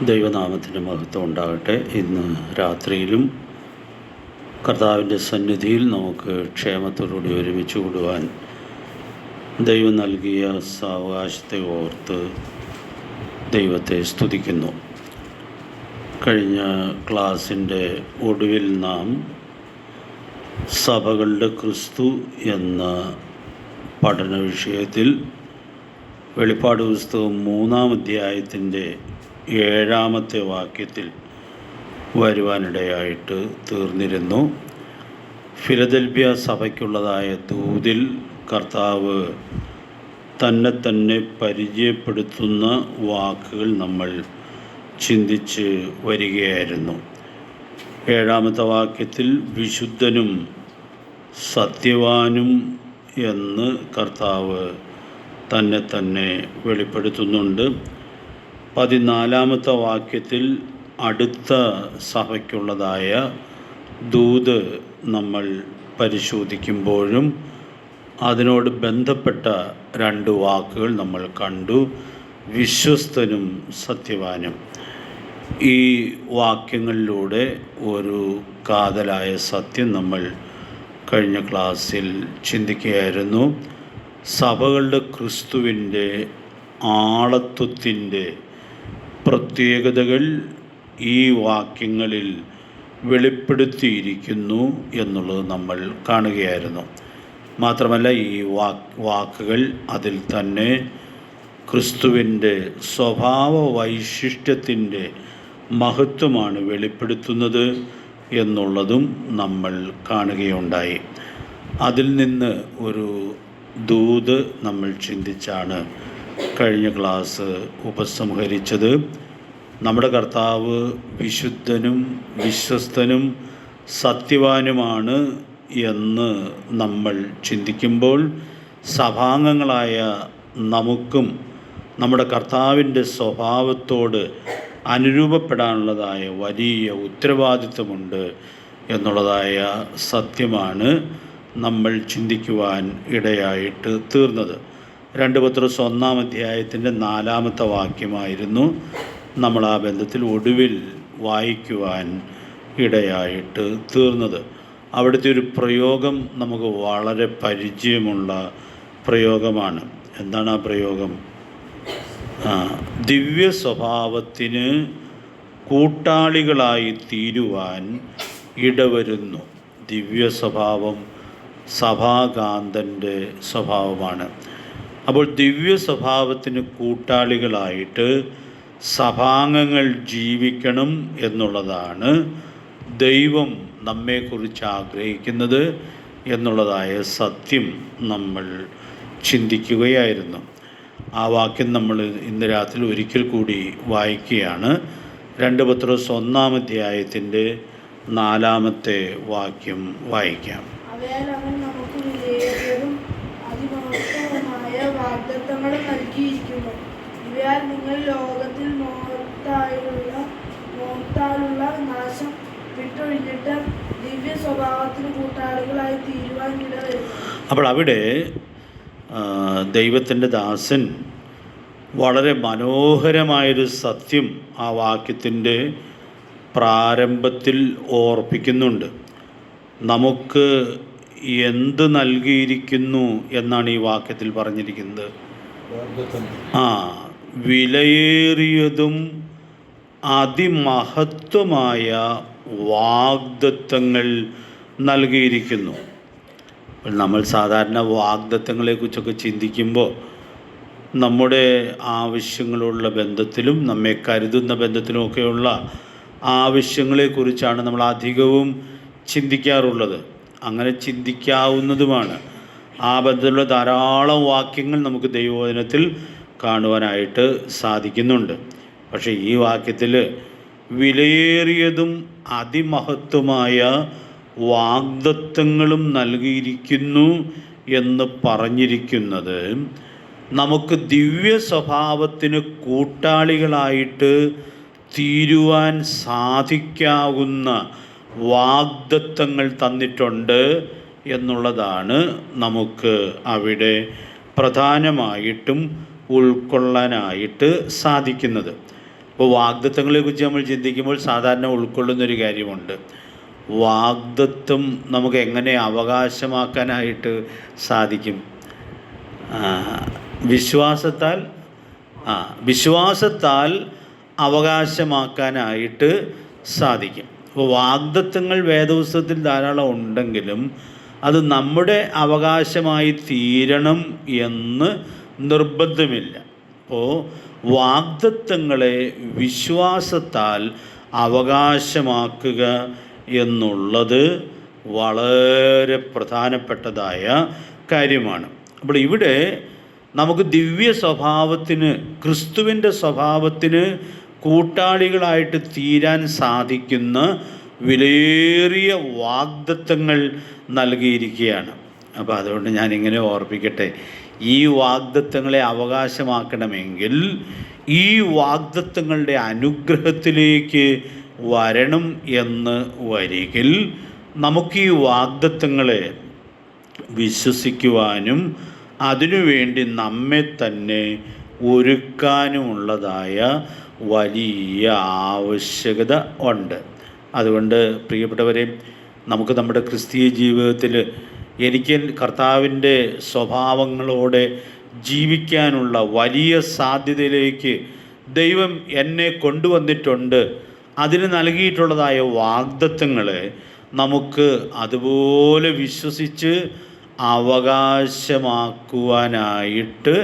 ദൈവനാമത്തിൻ്റെ മഹത്വം ഉണ്ടാകട്ടെ. ഇന്ന് രാത്രിയിലും കർത്താവിൻ്റെ സന്നിധിയിൽ നമുക്ക് ക്ഷേമത്തോടുകൂടി ഒരുമിച്ച് കൂടുവാൻ ദൈവം നൽകിയ സാവകാശത്തെ ഓർത്ത് ദൈവത്തെ സ്തുതിക്കുന്നു. കഴിഞ്ഞ ക്ലാസ്സിൻ്റെ ഒടുവിൽ നാം സഭകളുടെ ക്രിസ്തു എന്ന പഠന വിഷയത്തിൽ വെളിപ്പാട് പുസ്തകം 3-ാം അധ്യായത്തിൻ്റെ 7-ാമത്തെ വാക്യത്തിൽ വരുവാനിടയായിട്ട് തീർന്നിരുന്നു. ഫിലദൽഫിയ സഭയ്ക്കുള്ളതായ ദൂതിൽ കർത്താവ് തന്നെ പരിചയപ്പെടുത്തുന്ന വാക്കുകൾ നമ്മൾ ചിന്തിച്ച് വരികയായിരുന്നു. 7-ാമത്തെ വാക്യത്തിൽ വിശുദ്ധനും സത്യവാനും എന്ന് കർത്താവ് തന്നെ വെളിപ്പെടുത്തുന്നുണ്ട്. 14-ാമത്തെ വാക്യത്തിൽ അടുത്ത സഭയ്ക്കുള്ളതായ ദൂത് നമ്മൾ പരിശോധിക്കുമ്പോഴും അതിനോട് ബന്ധപ്പെട്ട 2 വാക്കുകൾ നമ്മൾ കണ്ടു: വിശ്വസ്തനും സത്യവാനും. ഈ വാക്യങ്ങളിലൂടെ ഒരു കാതലായ സത്യം നമ്മൾ കഴിഞ്ഞ ക്ലാസ്സിൽ ചിന്തിക്കുകയായിരുന്നു. സഭകളുടെ ക്രിസ്തുവിൻ്റെ ആളത്വത്തിൻ്റെ പ്രത്യേകതകൾ ഈ വാക്യങ്ങളിൽ വെളിപ്പെടുത്തിയിരിക്കുന്നു എന്നുള്ളത് നമ്മൾ കാണുകയായിരുന്നു. മാത്രമല്ല, ഈ വാക്കുകൾ അതിൽ തന്നെ ക്രിസ്തുവിൻ്റെ സ്വഭാവ വൈശിഷ്ട്യത്തിൻ്റെ മഹത്വമാണ് വെളിപ്പെടുത്തുന്നത് എന്നുള്ളതും നമ്മൾ കാണുകയുണ്ടായി. അതിൽ നിന്ന് ഒരു ദൂത് നമ്മൾ ചിന്തിച്ചാണ് കഴിഞ്ഞ ക്ലാസ് ഉപസംഹരിച്ചത്. നമ്മുടെ കർത്താവ് വിശുദ്ധനും വിശ്വസ്തനും സത്യവാനുമാണ് എന്ന് നമ്മൾ ചിന്തിക്കുമ്പോൾ സഭാംഗങ്ങളായ നമുക്കും നമ്മുടെ കർത്താവിൻ്റെ സ്വഭാവത്തോട് അനുരൂപപ്പെടാനുള്ളതായ വലിയ ഉത്തരവാദിത്വമുണ്ട് എന്നുള്ളതായ സത്യമാണ് നമ്മൾ ചിന്തിക്കുവാൻ ഇടയായിട്ട് തീർന്നത്. 2 പത്രോസ് 1-ാം അധ്യായത്തിൻ്റെ 4-ാമത്തെ വാക്യമായിരുന്നു നമ്മൾ ആ ബന്ധത്തിൽ ഒടുവിൽ വായിക്കുവാൻ ഇടയായിട്ട് തീർന്നത്. അവിടുത്തെ ഒരു പ്രയോഗം നമുക്ക് വളരെ പരിചയമുള്ള പ്രയോഗമാണ്. എന്താണ് ആ പ്രയോഗം? ദിവ്യ സ്വഭാവത്തിന് കൂട്ടാളികളായി തീരുവാൻ ഇടവരുന്നു. ദിവ്യ സ്വഭാവം സഭാകാന്തൻ്റെ സ്വഭാവമാണ്. അപ്പോൾ ദിവ്യ സ്വഭാവത്തിന് കൂട്ടാളികളായിട്ട് സഭാംഗങ്ങൾ ജീവിക്കണം എന്നുള്ളതാണ് ദൈവം നമ്മെക്കുറിച്ച് ആഗ്രഹിക്കുന്നത് എന്നുള്ളതായ സത്യം നമ്മൾ ചിന്തിക്കുകയായിരുന്നു. ആ വാക്യം നമ്മൾ ഇന്ന് രാത്രി ഒരിക്കൽ കൂടി വായിക്കുകയാണ്. 2 പത്രോസ് 1-ാം അധ്യായത്തിൻ്റെ 4-ാമത്തെ വാക്യം വായിക്കാം. അവൻ നമുക്ക് വിലയേറിയതും അതിമഹത്വവുമായ വാഗ്ദത്തങ്ങളും നൽകിയിരിക്കുന്നു. ഇവയാൽ നിങ്ങൾ ലോകത്തിൽ മോഹത്താലുള്ള നാശം വിട്ടൊഴിഞ്ഞിട്ട് ദിവ്യ സ്വഭാവത്തിന് കൂട്ടാളികളായി തീരുവാൻ ഇടവരുന്നു. അപ്പോൾ അവിടെ ദൈവത്തിൻ്റെ ദാസൻ വളരെ മനോഹരമായൊരു സത്യം ആ വാക്യത്തിൻ്റെ പ്രാരംഭത്തിൽ ഓർപ്പിക്കുന്നുണ്ട്. നമുക്ക് എന്ത് നൽകിയിരിക്കുന്നു എന്നാണ് ഈ വാക്യത്തിൽ പറഞ്ഞിരിക്കുന്നത്? വിലയേറിയതും അതിമഹത്വമായ വാഗ്ദത്തങ്ങൾ നൽകിയിരിക്കുന്നു. നമ്മൾ സാധാരണ വാഗ്ദത്തങ്ങളെക്കുറിച്ചൊക്കെ ചിന്തിക്കുമ്പോൾ നമ്മുടെ ആവശ്യങ്ങളുള്ള ബന്ധത്തിലും നമ്മെ കരുതുന്ന ബന്ധത്തിലുമൊക്കെയുള്ള ആവശ്യങ്ങളെക്കുറിച്ചാണ് നമ്മൾ അധികവും ചിന്തിക്കാറുള്ളത്. അങ്ങനെ ചിന്തിക്കാവുന്നതുമാണ്. ആ ബന്ധത്തിലുള്ള ധാരാളം വാക്യങ്ങൾ നമുക്ക് ദൈവവചനത്തിൽ കാണുവാനായിട്ട് സാധിക്കുന്നുണ്ട്. പക്ഷേ ഈ വാക്യത്തിൽ വിലയേറിയതും അതിമഹത്വമായ വാഗ്ദത്തങ്ങളും നൽകിയിരിക്കുന്നു എന്ന് പറഞ്ഞിരിക്കുന്നത് നമുക്ക് ദിവ്യ സ്വഭാവത്തിന് കൂട്ടാളികളായിട്ട് തീരുവാൻ സാധിക്കാവുന്ന വാഗ്ദത്തങ്ങൾ തന്നിട്ടുണ്ട് എന്നുള്ളതാണ് നമുക്ക് അവിടെ പ്രധാനമായിട്ടും ഉൾക്കൊള്ളാനായിട്ട് സാധിക്കുന്നത്. ഇപ്പോൾ വാഗ്ദത്തങ്ങളെക്കുറിച്ച് നമ്മൾ ചിന്തിക്കുമ്പോൾ സാധാരണ ഉൾക്കൊള്ളുന്നൊരു കാര്യമുണ്ട്. വാഗ്ദത്തം നമുക്ക് എങ്ങനെ അവകാശമാക്കാനായിട്ട് സാധിക്കും? വിശ്വാസത്താൽ വിശ്വാസത്താൽ അവകാശമാക്കാനായിട്ട് സാധിക്കും. അപ്പോൾ വാഗ്ദത്തങ്ങൾ വേദപുസ്തകത്തിൽ ധാരാളം ഉണ്ടെങ്കിലും അത് നമ്മുടെ അവകാശമായി തീരണം എന്ന് നിർബന്ധമില്ല. അപ്പോൾ വാഗ്ദത്തങ്ങളെ വിശ്വാസത്താൽ അവകാശമാക്കുക എന്നുള്ളത് വളരെ പ്രധാനപ്പെട്ടതായ കാര്യമാണ്. അപ്പോൾ ഇവിടെ നമുക്ക് ദിവ്യ സ്വഭാവത്തിന്, ക്രിസ്തുവിൻ്റെ സ്വഭാവത്തിന് കൂട്ടാളികളായിട്ട് തീരാൻ സാധിക്കുന്ന വിലയേറിയ വാഗ്ദത്തങ്ങൾ നൽകിയിരിക്കുകയാണ്. അപ്പോൾ അതുകൊണ്ട് ഞാനിങ്ങനെ ഓർപ്പിക്കട്ടെ, ഈ വാഗ്ദത്തങ്ങളെ അവകാശമാക്കണമെങ്കിൽ ഈ വാഗ്ദത്തങ്ങളുടെ അനുഗ്രഹത്തിലേക്ക് വരണം എന്ന് വരികിൽ നമുക്ക് ഈ വാഗ്ദത്തങ്ങളെ വിശ്വസിക്കുവാനും അതിനുവേണ്ടി നമ്മെ തന്നെ ഒരുക്കാനുമുള്ളതായ വലിയ ആവശ്യകത ഉണ്ട്. അതുകൊണ്ട് പ്രിയപ്പെട്ടവരെ, നമുക്ക് നമ്മുടെ ക്രിസ്തീയ ജീവിതത്തിൽ എനിക്ക് കർത്താവിൻ്റെ സ്വഭാവങ്ങളോടെ ജീവിക്കാനുള്ള വലിയ സാധ്യതയിലേക്ക് ദൈവം എന്നെ കൊണ്ടുവന്നിട്ടുണ്ട്. അതിന് നൽകിയിട്ടുള്ളതായ വാഗ്ദത്തങ്ങളെ നമുക്ക് അതുപോലെ വിശ്വസിച്ച് അവകാശമാക്കുവാനായിട്ട്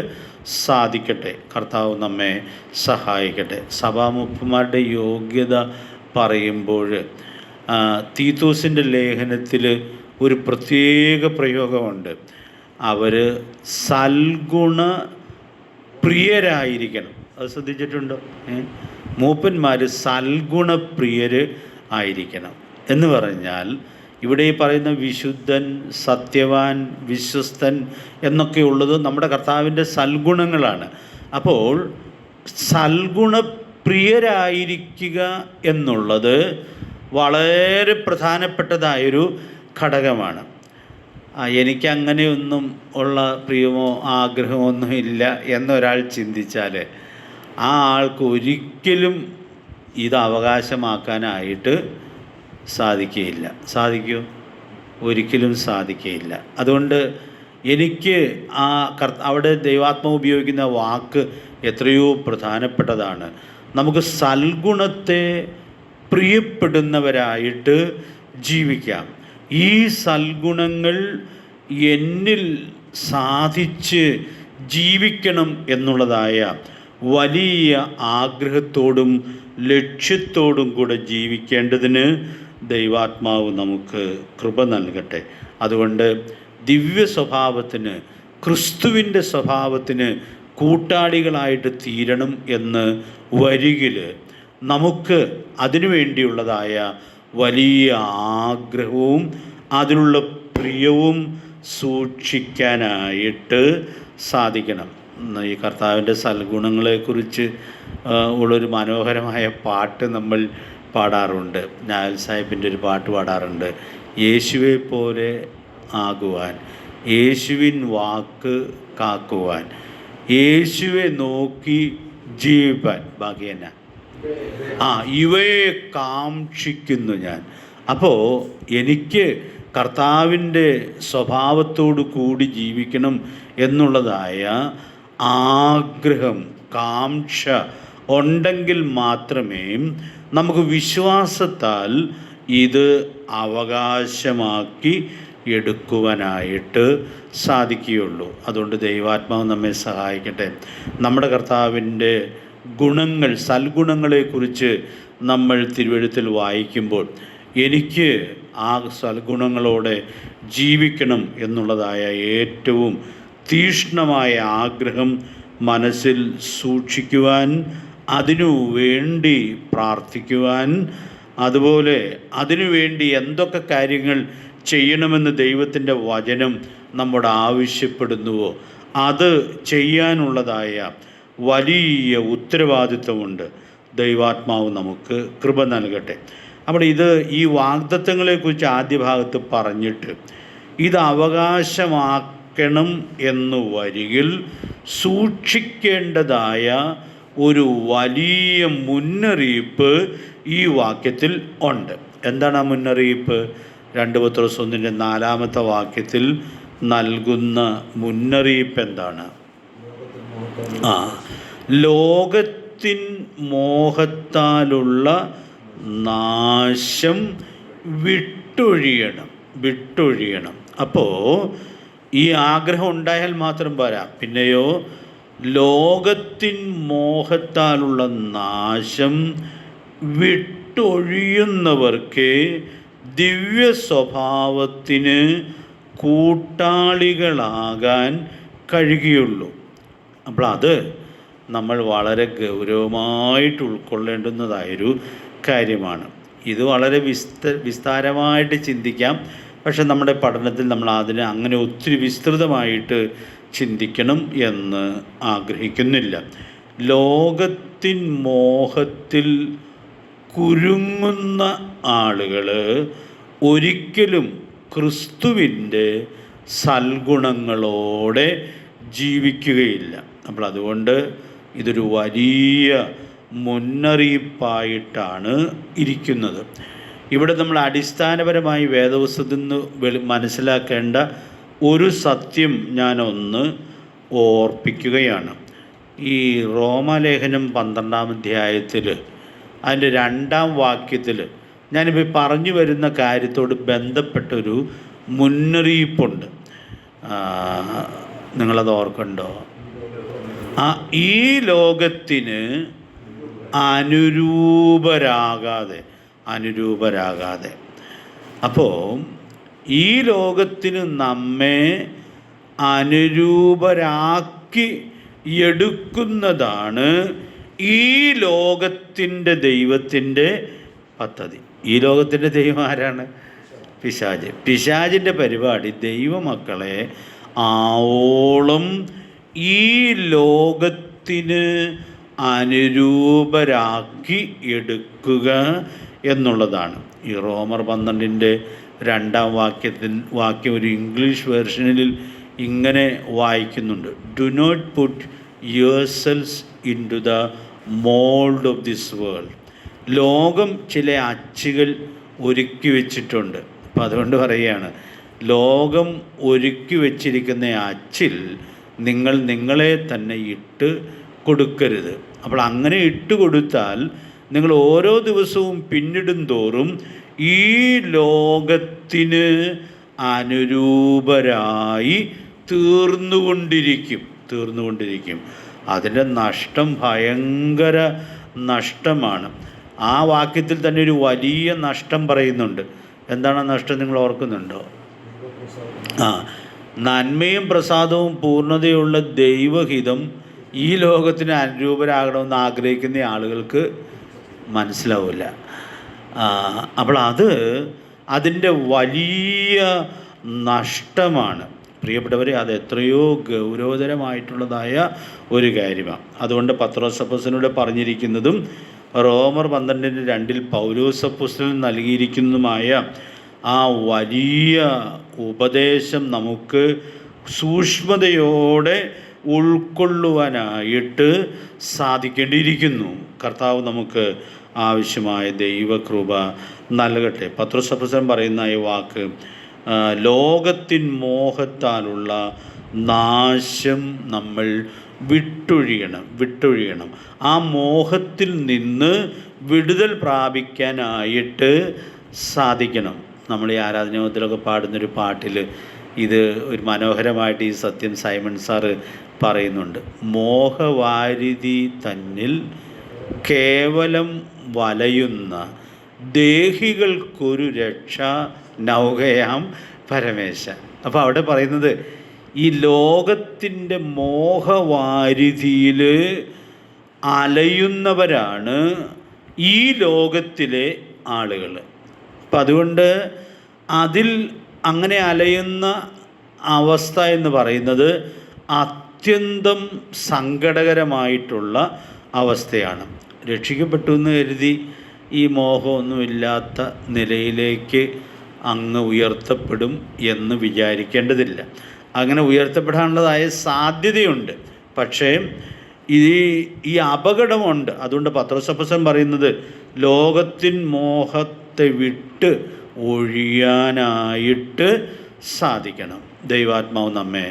സാധിക്കട്ടെ. കർത്താവ് നമ്മെ സഹായിക്കട്ടെ. സഭാമുഖന്മാരുടെ യോഗ്യത പറയുമ്പോൾ തീത്തോസിൻ്റെ ലേഖനത്തിൽ ഒരു പ്രത്യേക പ്രയോഗമുണ്ട്. അവർ സൽഗുണ പ്രിയരായിരിക്കണം. അത് ശ്രദ്ധിച്ചിട്ടുണ്ടോ? മൂപ്പന്മാർ സൽഗുണപ്രിയർ ആയിരിക്കണം എന്ന് പറഞ്ഞാൽ ഇവിടെ ഈ പറയുന്ന വിശുദ്ധൻ, സത്യവാൻ, വിശ്വസ്തൻ എന്നൊക്കെയുള്ളത് നമ്മുടെ കർത്താവിൻ്റെ സൽഗുണങ്ങളാണ്. അപ്പോൾ സൽഗുണപ്രിയരായിരിക്കുക എന്നുള്ളത് വളരെ പ്രധാനപ്പെട്ടതായൊരു ഘടകമാണ്. എനിക്കങ്ങനെയൊന്നും ഉള്ള പ്രിയമോ ആഗ്രഹമോ ഒന്നും ഇല്ല എന്നൊരാൾ ചിന്തിച്ചാൽ ആ ആൾക്ക് ഒരിക്കലും ഇത് അവകാശമാക്കാനായിട്ട് സാധിക്കുകയില്ല. സാധിക്കുമോ? ഒരിക്കലും സാധിക്കുകയില്ല. അതുകൊണ്ട് എനിക്ക് അവിടെ ദൈവാത്മാവ് ഉപയോഗിക്കുന്ന വാക്ക് എത്രയോ പ്രധാനപ്പെട്ടതാണ്. നമുക്ക് സൽഗുണത്തെ പ്രിയപ്പെടുന്നവരായിട്ട് ജീവിക്കാം. ഈ സൽഗുണങ്ങൾ എന്നിൽ സാധിച്ച് ജീവിക്കണം എന്നുള്ളതായ വലിയ ആഗ്രഹത്തോടും ലക്ഷ്യത്തോടും കൂടെ ജീവിക്കേണ്ടതിന് ദൈവാത്മാവ് നമുക്ക് കൃപ നൽകട്ടെ. അതുകൊണ്ട് ദിവ്യ സ്വഭാവത്തിന്, ക്രിസ്തുവിൻ്റെ സ്വഭാവത്തിന് കൂട്ടാളികളായിട്ട് തീരണം എന്ന് വരികിൽ നമുക്ക് അതിനു വേണ്ടിയുള്ളതായ വലിയ ആഗ്രഹവും അതിനുള്ള പ്രിയവും സൂക്ഷിക്കാനായിട്ട് സാധിക്കണം. ഈ കർത്താവിൻ്റെ സൽഗുണങ്ങളെക്കുറിച്ച് ഉള്ളൊരു മനോഹരമായ പാട്ട് നമ്മൾ പാടാറുണ്ട്. നായൽ സാഹിബിൻ്റെ ഒരു പാട്ട് പാടാറുണ്ട്. യേശുവെ പോലെ ആകുവാൻ, യേശുവിൻ വാക്ക് കാക്കുവാൻ, യേശുവെ നോക്കി ജീവിപ്പാൻ. ബാക്കി എന്നാ? ഇവയെ കാക്ഷിക്കുന്നു ഞാൻ. അപ്പോൾ എനിക്ക് കർത്താവിൻ്റെ സ്വഭാവത്തോടു കൂടി ജീവിക്കണം എന്നുള്ളതായ ആഗ്രഹം, കാംക്ഷ ഉണ്ടെങ്കിൽ മാത്രമേ നമുക്ക് വിശ്വാസത്താൽ ഇത് അവകാശമാക്കി എടുക്കുവാനായിട്ട് സാധിക്കുകയുള്ളൂ. അതുകൊണ്ട് ദൈവാത്മാവ് നമ്മെ സഹായിക്കട്ടെ. നമ്മുടെ കർത്താവിൻ്റെ ഗുണങ്ങൾ, സൽഗുണങ്ങളെക്കുറിച്ച് നമ്മൾ തിരുവെഴുത്തിൽ വായിക്കുമ്പോൾ എനിക്ക് ആ സൽഗുണങ്ങളോടെ ജീവിക്കണം എന്നുള്ളതായ ഏറ്റവും തീക്ഷ്ണമായ ആഗ്രഹം മനസ്സിൽ സൂക്ഷിക്കുവാൻ, അതിനു വേണ്ടി പ്രാർത്ഥിക്കുവാൻ, അതുപോലെ അതിനുവേണ്ടി എന്തൊക്കെ കാര്യങ്ങൾ ചെയ്യണമെന്ന് ദൈവത്തിൻ്റെ വചനം നമ്മോട് ആവശ്യപ്പെടുന്നുവോ അത് ചെയ്യാനുള്ളതായ വലിയ ഉത്തരവാദിത്വമുണ്ട്. ദൈവാത്മാവ് നമുക്ക് കൃപ നൽകട്ടെ. അപ്പോൾ ഈ വാഗ്ദത്തങ്ങളെക്കുറിച്ച് ആദ്യ ഭാഗത്ത് പറഞ്ഞിട്ട് ഇത് അവകാശമാക്കണം എന്ന് വരികിൽ സൂക്ഷിക്കേണ്ടതായ ഒരു വലിയ മുന്നറിയിപ്പ് ഈ വാക്യത്തിൽ ഉണ്ട്. എന്താണ് ആ മുന്നറിയിപ്പ്? 2 പത്രോസ് 1:4 വാക്യത്തിൽ നൽകുന്ന മുന്നറിയിപ്പ് എന്താണ്? ലോകത്തിൻ മോഹത്താലുള്ള നാശം വിട്ടൊഴിയണം. അപ്പോൾ ഈ ആഗ്രഹം ഉണ്ടായാൽ മാത്രം പോരാ, പിന്നെയോ ലോകത്തിൻ മോഹത്താലുള്ള നാശം വിട്ടൊഴിയുന്നവർക്ക് ദിവ്യ സ്വഭാവത്തിന് കൂട്ടാളികളാകാൻ കഴിയുകയുള്ളൂ. അപ്പോൾ അത് നമ്മൾ വളരെ ഗൗരവമായിട്ട് ഉൾക്കൊള്ളേണ്ടുന്നതായൊരു കാര്യമാണ്. ഇത് വളരെ വിസ്താരമായിട്ട് ചിന്തിക്കാം, പക്ഷെ നമ്മുടെ പഠനത്തിൽ നമ്മൾ അതിനെ അങ്ങനെ ഒത്തിരി വിസ്തൃതമായിട്ട് ചിന്തിക്കണം എന്ന് ആഗ്രഹിക്കുന്നില്ല. ലോകത്തിൻ മോഹത്തിൽ കുരുങ്ങുന്ന ആളുകൾ ഒരിക്കലും ക്രിസ്തുവിൻ്റെ സൽഗുണങ്ങളോടെ ജീവിക്കുകയില്ല. അപ്പോൾ അതുകൊണ്ട് ഇതൊരു വലിയ മുന്നറിയിപ്പായിട്ടാണ് ഇരിക്കുന്നത്. ഇവിടെ നമ്മൾ അടിസ്ഥാനപരമായി വേദപുസ്തകത്തിൽ നിന്ന് മനസ്സിലാക്കേണ്ട ഒരു സത്യം ഞാനൊന്ന് ഓർപ്പിക്കുകയാണ്. ഈ റോമാലേഖനം 12-ാം അധ്യായത്തിൽ അതിൻ്റെ 2-ാം വാക്യത്തിൽ ഞാനിപ്പോൾ പറഞ്ഞു വരുന്ന കാര്യത്തോട് ബന്ധപ്പെട്ടൊരു മുന്നറിയിപ്പുണ്ട്. നിങ്ങളത് ഓർക്കണ്ടോ? ഈ ലോകത്തിന് അനുരൂപരാകാതെ അപ്പോൾ ഈ ലോകത്തിന് നമ്മെ അനുരൂപരാക്കി എടുക്കുന്നതാണ് ഈ ലോകത്തിൻ്റെ ദൈവത്തിൻ്റെ പദ്ധതി. ഈ ലോകത്തിൻ്റെ ദൈവം ആരാണ്? പിശാച്. പിശാചിൻ്റെ പരിപാടി ദൈവമക്കളെ ആവോളം ഈ ലോകത്തിന് അനുരൂപരാക്കി എടുക്കുക എന്നുള്ളതാണ്. ഈ റോമർ 12-ാം വാക്യം ഒരു ഇംഗ്ലീഷ് വേർഷനിൽ ഇങ്ങനെ വായിക്കുന്നുണ്ട്: do not put yourselves into the mould of this world. ലോകം ചില അച്ചുകൾ ഒരുക്കി വച്ചിട്ടുണ്ട്. അപ്പം അതുകൊണ്ട് പറയുകയാണ്, ലോകം ഒരുക്കി വച്ചിരിക്കുന്ന അച്ചിൽ നിങ്ങൾ നിങ്ങളെ തന്നെ ഇട്ട് കൊടുക്കരുത്. അപ്പോൾ അങ്ങനെ ഇട്ട് കൊടുത്താൽ നിങ്ങൾ ഓരോ ദിവസവും പിന്നിടും തോറും ഈ ലോകത്തിന് അനുരൂപരായി തീർന്നുകൊണ്ടിരിക്കും. അതിൻ്റെ നഷ്ടം ഭയങ്കര നഷ്ടമാണ്. ആ വാക്യത്തിൽ തന്നെ ഒരു വലിയ നഷ്ടം പറയുന്നുണ്ട്. എന്താണ് നഷ്ടം? നിങ്ങൾ ഓർക്കുന്നുണ്ടോ? നന്മയും പ്രസാദവും പൂർണ്ണതയുള്ള ദൈവഹിതം ഈ ലോകത്തിന് അനുരൂപരാകണമെന്ന് ആഗ്രഹിക്കുന്ന ആളുകൾക്ക് മനസ്സിലാവില്ല. അപ്പോൾ അതിൻ്റെ വലിയ നഷ്ടമാണ്. പ്രിയപ്പെട്ടവരെ, അത് എത്രയോ ഗൗരവതരമായിട്ടുള്ളതായ ഒരു കാര്യമാണ്. അതുകൊണ്ട് പത്രോസ് അപ്പോസ്തലനോട് പറഞ്ഞിരിക്കുന്നതും റോമർ 12:2 പൗലോസ് അപ്പോസ്തലൻ നൽകിയിരിക്കുന്നതുമായ ആ വലിയ ഉപദേശം നമുക്ക് സൂക്ഷ്മതയോടെ ഉൾക്കൊള്ളുവാനായിട്ട് സാധിക്കേണ്ടിയിരിക്കുന്നു. കർത്താവ് നമുക്ക് ആവശ്യമായ ദൈവകൃപ നൽകട്ടെ. പത്രോസ് അപ്പോസ്തലൻ പറയുന്ന ഈ വാക്ക്, ലോകത്തിൻ മോഹത്താലുള്ള നാശം നമ്മൾ വിട്ടൊഴിയണം. ആ മോഹത്തിൽ നിന്ന് വിടുതൽ പ്രാപിക്കാനായിട്ട് സാധിക്കണം. നമ്മൾ ഈ ആരാധനാമത്തിലൊക്കെ പാടുന്നൊരു പാട്ടിൽ ഇത് ഒരു മനോഹരമായിട്ട് ഈ സത്യം സൈമൺ സാറ് പറയുന്നുണ്ട്: മോഹവാരിധി തന്നിൽ കേവലം വലയുന്ന ദേഹികൾക്കൊരു രക്ഷ നൗകയാം പരമേശ. അപ്പോൾ അവിടെ പറയുന്നത് ഈ ലോകത്തിൻ്റെ മോഹവാരിധിയിൽ അലയുന്നവരാണ് ഈ ലോകത്തിലെ ആളുകൾ. അപ്പം അതുകൊണ്ട് അതിൽ അങ്ങനെ അലയുന്ന അവസ്ഥ എന്ന് പറയുന്നത് അത്യന്തം സങ്കടകരമായിട്ടുള്ള അവസ്ഥയാണ്. രക്ഷിക്കപ്പെട്ടു എന്ന് കരുതി ഈ മോഹമൊന്നുമില്ലാത്ത നിലയിലേക്ക് അങ്ങ് ഉയർത്തപ്പെടും എന്ന് വിചാരിക്കേണ്ടതില്ല. അങ്ങനെ ഉയർത്തപ്പെടാനുള്ളതായ സാധ്യതയുണ്ട്. പക്ഷേ ഈ അപകടമുണ്ട്. അതുകൊണ്ട് പത്രോസപ്പോസ്തലൻ പറയുന്നത് ലോകത്തിൻ മോഹത്തെ വിട്ട് ഒഴിയാനായിട്ട് സാധിക്കണം. ദൈവാത്മാവ് നമ്മെ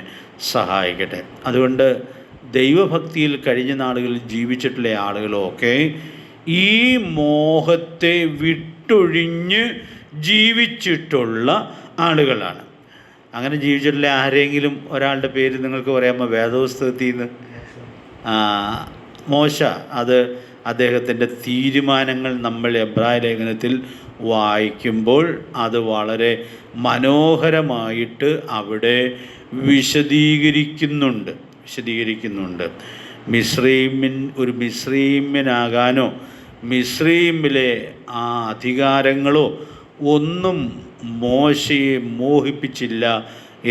സഹായിക്കട്ടെ. അതുകൊണ്ട് ദൈവഭക്തിയിൽ കഴിഞ്ഞ നാളുകളിൽ ജീവിച്ചിട്ടുള്ള ആളുകളൊക്കെ ഈ മോഹത്തെ വിട്ടൊഴിഞ്ഞ് ജീവിച്ചിട്ടുള്ള ആളുകളാണ്. അങ്ങനെ ജീവിച്ചിട്ടുള്ള ആരെങ്കിലും ഒരാളുടെ പേര് നിങ്ങൾക്ക് പറയാമോ വേദപുസ്തകത്തിൽ നിന്ന്? മോശ. അത് അദ്ദേഹത്തിൻ്റെ തീരുമാനങ്ങൾ നമ്മൾ എബ്രായ ലേഖനത്തിൽ വായിക്കുമ്പോൾ അത് വളരെ മനോഹരമായിട്ട് അവിടെ വിശദീകരിക്കുന്നുണ്ട്. ഒരു മിസ്രൈമ്യനാകാനോ മിസ്രൈമിലെ ആ അധികാരങ്ങളോ ഒന്നും മോശയെ മോഹിപ്പിച്ചില്ല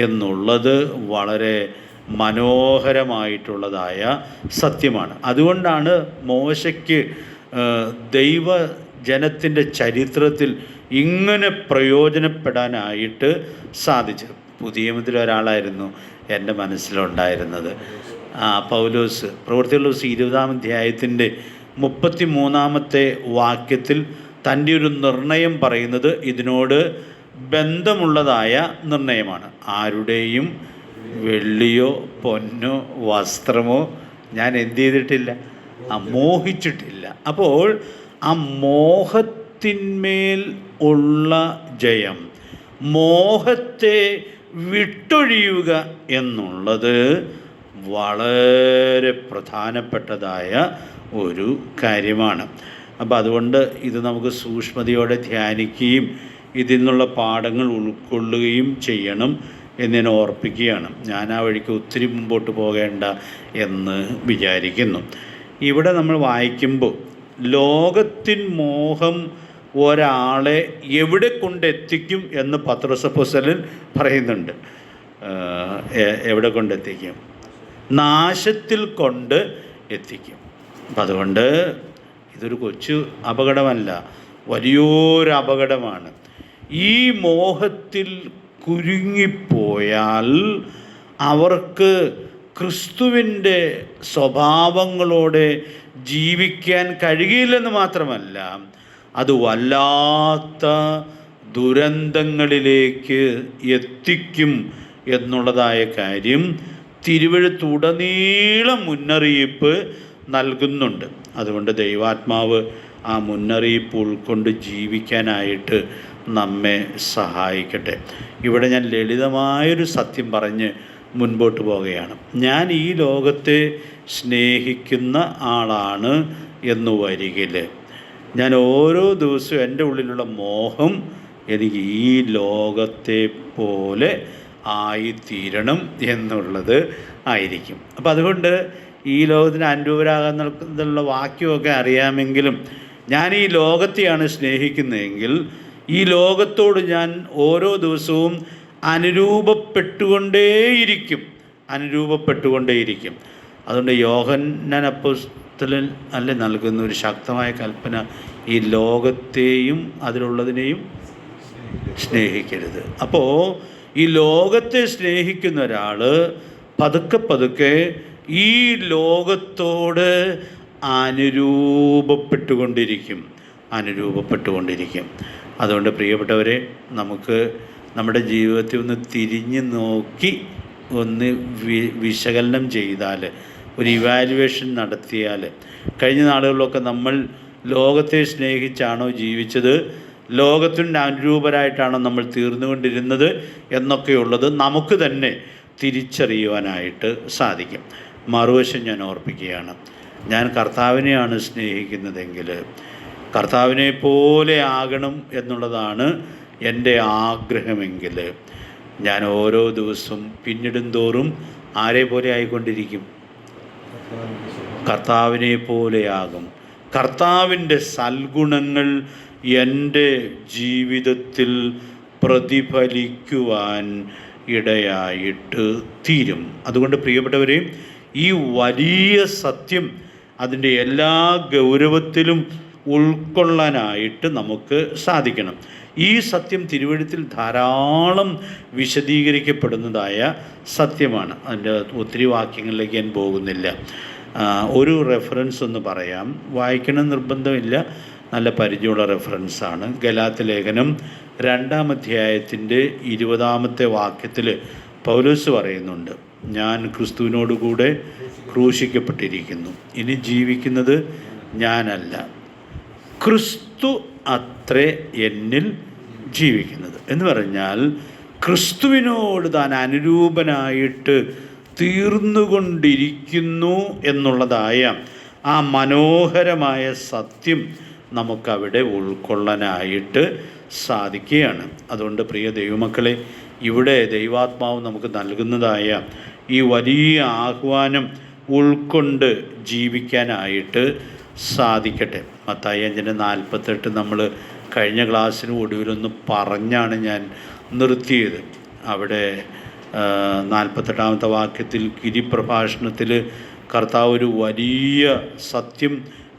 എന്നുള്ളത് വളരെ മനോഹരമായിട്ടുള്ളതായ സത്യമാണ്. അതുകൊണ്ടാണ് മോശയ്ക്ക് ദൈവജനത്തിൻ്റെ ചരിത്രത്തിൽ ഇങ്ങനെ പ്രയോജനപ്പെടാനായിട്ട് സാധിച്ചത്. പുതിയ നിയമത്തിലെ ഒരാളായിരുന്നു എൻ്റെ മനസ്സിലുണ്ടായിരുന്നത്, പൗലോസ്. പ്രവൃത്തിയുള്ള 20-ാം അധ്യായത്തിൻ്റെ 33-ാമത്തെ വാക്യത്തിൽ തൻ്റെ ഒരു നിർണയം പറയുന്നത് ഇതിനോട് ബന്ധമുള്ളതായ നിർണയമാണ്. ആരുടെയും വെള്ളിയോ പൊന്നോ വസ്ത്രമോ ഞാൻ എന്ത് ചെയ്തിട്ടില്ല, മോഹിച്ചിട്ടില്ല. അപ്പോൾ ആ മോഹത്തിന്മേൽ ഉള്ള ജയം, മോഹത്തെ വിട്ടൊഴിയുക എന്നുള്ളത് വളരെ പ്രധാനപ്പെട്ടതായ ഒരു കാര്യമാണ്. അപ്പോൾ അതുകൊണ്ട് ഇത് നമുക്ക് സൂക്ഷ്മതയോടെ ധ്യാനിക്കുകയും ഇതിൽ നിന്നുള്ള പാഠങ്ങൾ ഉൾക്കൊള്ളുകയും ചെയ്യണം എന്ന് ഞാൻ ഓർപ്പിക്കുകയാണ്. ഞാൻ ആ വഴിക്ക് ഒത്തിരി മുമ്പോട്ട് പോകേണ്ട എന്ന് വിചാരിക്കുന്നു. ഇവിടെ നമ്മൾ വായിക്കുമ്പോൾ ലോകത്തിൻ മോഹം ഒരാളെ എവിടെ കൊണ്ടെത്തിക്കും എന്ന് പത്രോസപ്പോസ്തലൻ പറയുന്നുണ്ട്. എവിടെ കൊണ്ടെത്തിക്കും? നാശത്തിൽ കൊണ്ട് എത്തിക്കും. അപ്പം അതുകൊണ്ട് ഇതൊരു കൊച്ചു അപകടമല്ല, വലിയൊരു അപകടമാണ്. ഈ മോഹത്തിൽ കുരുങ്ങിപ്പോയാൽ അവർക്ക് ക്രിസ്തുവിൻ്റെ സ്വഭാവങ്ങളോടെ ജീവിക്കാൻ കഴിയില്ലെന്ന് മാത്രമല്ല, അത് വല്ലാത്ത ദുരന്തങ്ങളിലേക്ക് എത്തിക്കും എന്നുള്ളതായ കാര്യം തിരുവെഴുത്തുടനീളം മുന്നറിയിപ്പ് നൽകുന്നുണ്ട്. അതുകൊണ്ട് ദൈവാത്മാവ് ആ മുന്നറിയിപ്പ് ഉൾക്കൊണ്ട് ജീവിക്കാനായിട്ട് നമ്മെ സഹായിക്കട്ടെ. ഇവിടെ ഞാൻ ലളിതമായൊരു സത്യം പറഞ്ഞ് മുൻപോട്ട് പോവുകയാണ്. ഞാൻ ഈ ലോകത്തെ സ്നേഹിക്കുന്ന ആളാണ് എന്ന് വരികിൽ ഞാൻ ഓരോ ദിവസവും എൻ്റെ ഉള്ളിലുള്ള മോഹം എനിക്ക് ഈ ലോകത്തെ പോലെ ആയിത്തീരണം എന്നുള്ളത് ആയിരിക്കും. അപ്പം അതുകൊണ്ട് ഈ ലോകത്തിന് അനുരൂപരാകാന്നുള്ള വാക്യമൊക്കെ അറിയാമെങ്കിലും ഞാൻ ഈ ലോകത്തെയാണ് സ്നേഹിക്കുന്നതെങ്കിൽ ഈ ലോകത്തോട് ഞാൻ ഓരോ ദിവസവും അനുരൂപപ്പെട്ടുകൊണ്ടേയിരിക്കും. അതുകൊണ്ട് യോഹന്നാൻ അപ്പോസ്തലൻ നൽകുന്ന ഒരു ശക്തമായ കൽപ്പന, ഈ ലോകത്തെയും അതിലുള്ളതിനെയും സ്നേഹിക്കരുത്. അപ്പോൾ ഈ ലോകത്തെ സ്നേഹിക്കുന്ന ഒരാൾ പതുക്കെ ഈ ലോകത്തോട് അനുരൂപപ്പെട്ടുകൊണ്ടിരിക്കും. അതുകൊണ്ട് പ്രിയപ്പെട്ടവരെ, നമുക്ക് നമ്മുടെ ജീവിതത്തെ ഒന്ന് തിരിഞ്ഞു നോക്കി ഒന്ന് വിശകലനം ചെയ്താൽ, ഒരു ഇവാലുവേഷൻ നടത്തിയാൽ, കഴിഞ്ഞ നാളുകളിലൊക്കെ നമ്മൾ ലോകത്തെ സ്നേഹിച്ചാണോ ജീവിച്ചത്, ലോകത്തിൻ്റെ അനുരൂപരായിട്ടാണോ നമ്മൾ തീർന്നുകൊണ്ടിരുന്നത് എന്നൊക്കെയുള്ളത് നമുക്ക് തന്നെ തിരിച്ചറിയുവാനായിട്ട് സാധിക്കും. മറുവശം ഞാൻ ഓർപ്പിക്കുകയാണ്, ഞാൻ കർത്താവിനെയാണ് സ്നേഹിക്കുന്നതെങ്കിൽ കർത്താവിനെ പോലെ ആകണം എന്നുള്ളതാണ് എൻ്റെ ആഗ്രഹമെങ്കിൽ ഞാൻ ഓരോ ദിവസവും പിന്നിടും തോറും ആരെ പോലെ ആയിക്കൊണ്ടിരിക്കും? കർത്താവിനെ പോലെയാകും. കർത്താവിൻ്റെ സൽഗുണങ്ങൾ എൻ്റെ ജീവിതത്തിൽ പ്രതിഫലിക്കുവാൻ ഇടയായിട്ട് തീരും. അതുകൊണ്ട് പ്രിയപ്പെട്ടവരെ, ഈ വലിയ സത്യം അതിൻ്റെ എല്ലാ ഗൗരവത്തിലും ഉൾക്കൊള്ളാനായിട്ട് നമുക്ക് സാധിക്കണം. ഈ സത്യം തിരുവെഴുത്തിൽ ധാരാളം വിശദീകരിക്കപ്പെടുന്നതായ സത്യമാണ്. അതിൻ്റെ ഒത്തിരി വാക്യങ്ങളിലേക്ക് ഞാൻ പോകുന്നില്ല. ഒരു റെഫറൻസ് ഒന്ന് പറയാം, വായിക്കണം നിർബന്ധമില്ല, നല്ല പരിചയമുള്ള റെഫറൻസാണ്. ഗലാത്യ ലേഖനം 2-ാം അധ്യായത്തിൻ്റെ 20-ാമത്തെ വാക്യത്തിൽ പൗലോസ് പറയുന്നുണ്ട്, ഞാൻ ക്രിസ്തുവിനോടുകൂടെ ക്രൂശിക്കപ്പെട്ടിരിക്കുന്നു, ഇനി ജീവിക്കുന്നത് ഞാനല്ല, ക്രിസ്തു അത്രേ എന്നിൽ ജീവിക്കുന്നത്. എന്ന് പറഞ്ഞാൽ ക്രിസ്തുവിനോട് താൻ അനുരൂപനായിട്ട് തീർന്നുകൊണ്ടിരിക്കുന്നു എന്നുള്ളതായ ആ മനോഹരമായ സത്യം നമുക്കവിടെ ഉൾക്കൊള്ളാനായിട്ട് സാധിക്കുകയാണ്. അതുകൊണ്ട് പ്രിയ ദൈവമക്കളെ, ഇവിടെ ദൈവാത്മാവ് നമുക്ക് നൽകുന്നതായ ഈ വലിയ ആഹ്വാനം ഉൾക്കൊണ്ട് ജീവിക്കാനായിട്ട് സാധിക്കട്ടെ. മത്തായി 5:48 നമ്മൾ കഴിഞ്ഞ ക്ലാസ്സിന് ഒടുവിലൊന്ന് പറഞ്ഞാണ് ഞാൻ നിർത്തിയത്. അവിടെ 48-ാമത്തെ വാക്യത്തിൽ ഗിരിപ്രഭാഷണത്തിൽ കർത്താവ് ഒരു വലിയ സത്യം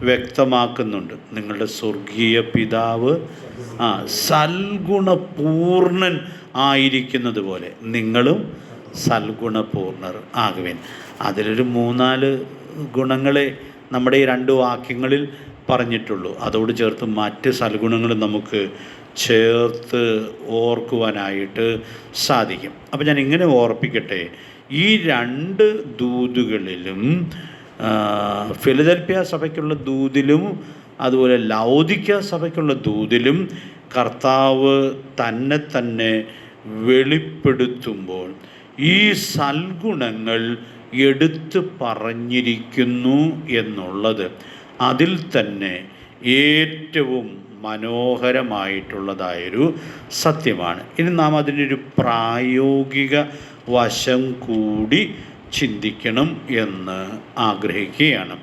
വ്യക്തമാക്കുന്നുണ്ട്. നിങ്ങളുടെ സ്വർഗീയ പിതാവ് സൽഗുണപൂർണൻ ആയിരിക്കുന്നത് പോലെ നിങ്ങളും സൽഗുണപൂർണർ ആകുവിൻ. അതിലൊരു 3-4 ഗുണങ്ങളെ നമ്മുടെ ഈ 2 വാക്യങ്ങളിൽ പറഞ്ഞിട്ടുള്ളൂ. അതോട് ചേർത്ത് മറ്റ് സൽഗുണങ്ങൾ നമുക്ക് ചേർത്ത് ഓർക്കുവാനായിട്ട് സാധിക്കും. അപ്പോൾ ഞാൻ ഇങ്ങനെ ഓർപ്പിക്കട്ടെ, ഈ 2 ദൂതുകളിലും ഫിലദൽഫിയ സഭയ്ക്കുള്ള ദൂതിലും അതുപോലെ ലൗദിക്യ സഭയ്ക്കുള്ള ദൂതിലും കർത്താവ് തന്നെ വെളിപ്പെടുത്തുമ്പോൾ ഈ സൽഗുണങ്ങൾ എടുത്തു പറഞ്ഞിരിക്കുന്നു എന്നുള്ളത് അതിൽ തന്നെ ഏറ്റവും മനോഹരമായിട്ടുള്ളതായൊരു സത്യമാണ്. ഇനി നാം അതിനൊരു പ്രായോഗിക വശം കൂടി ചിന്തിക്കണം എന്ന് ആഗ്രഹിക്കുകയാണ്.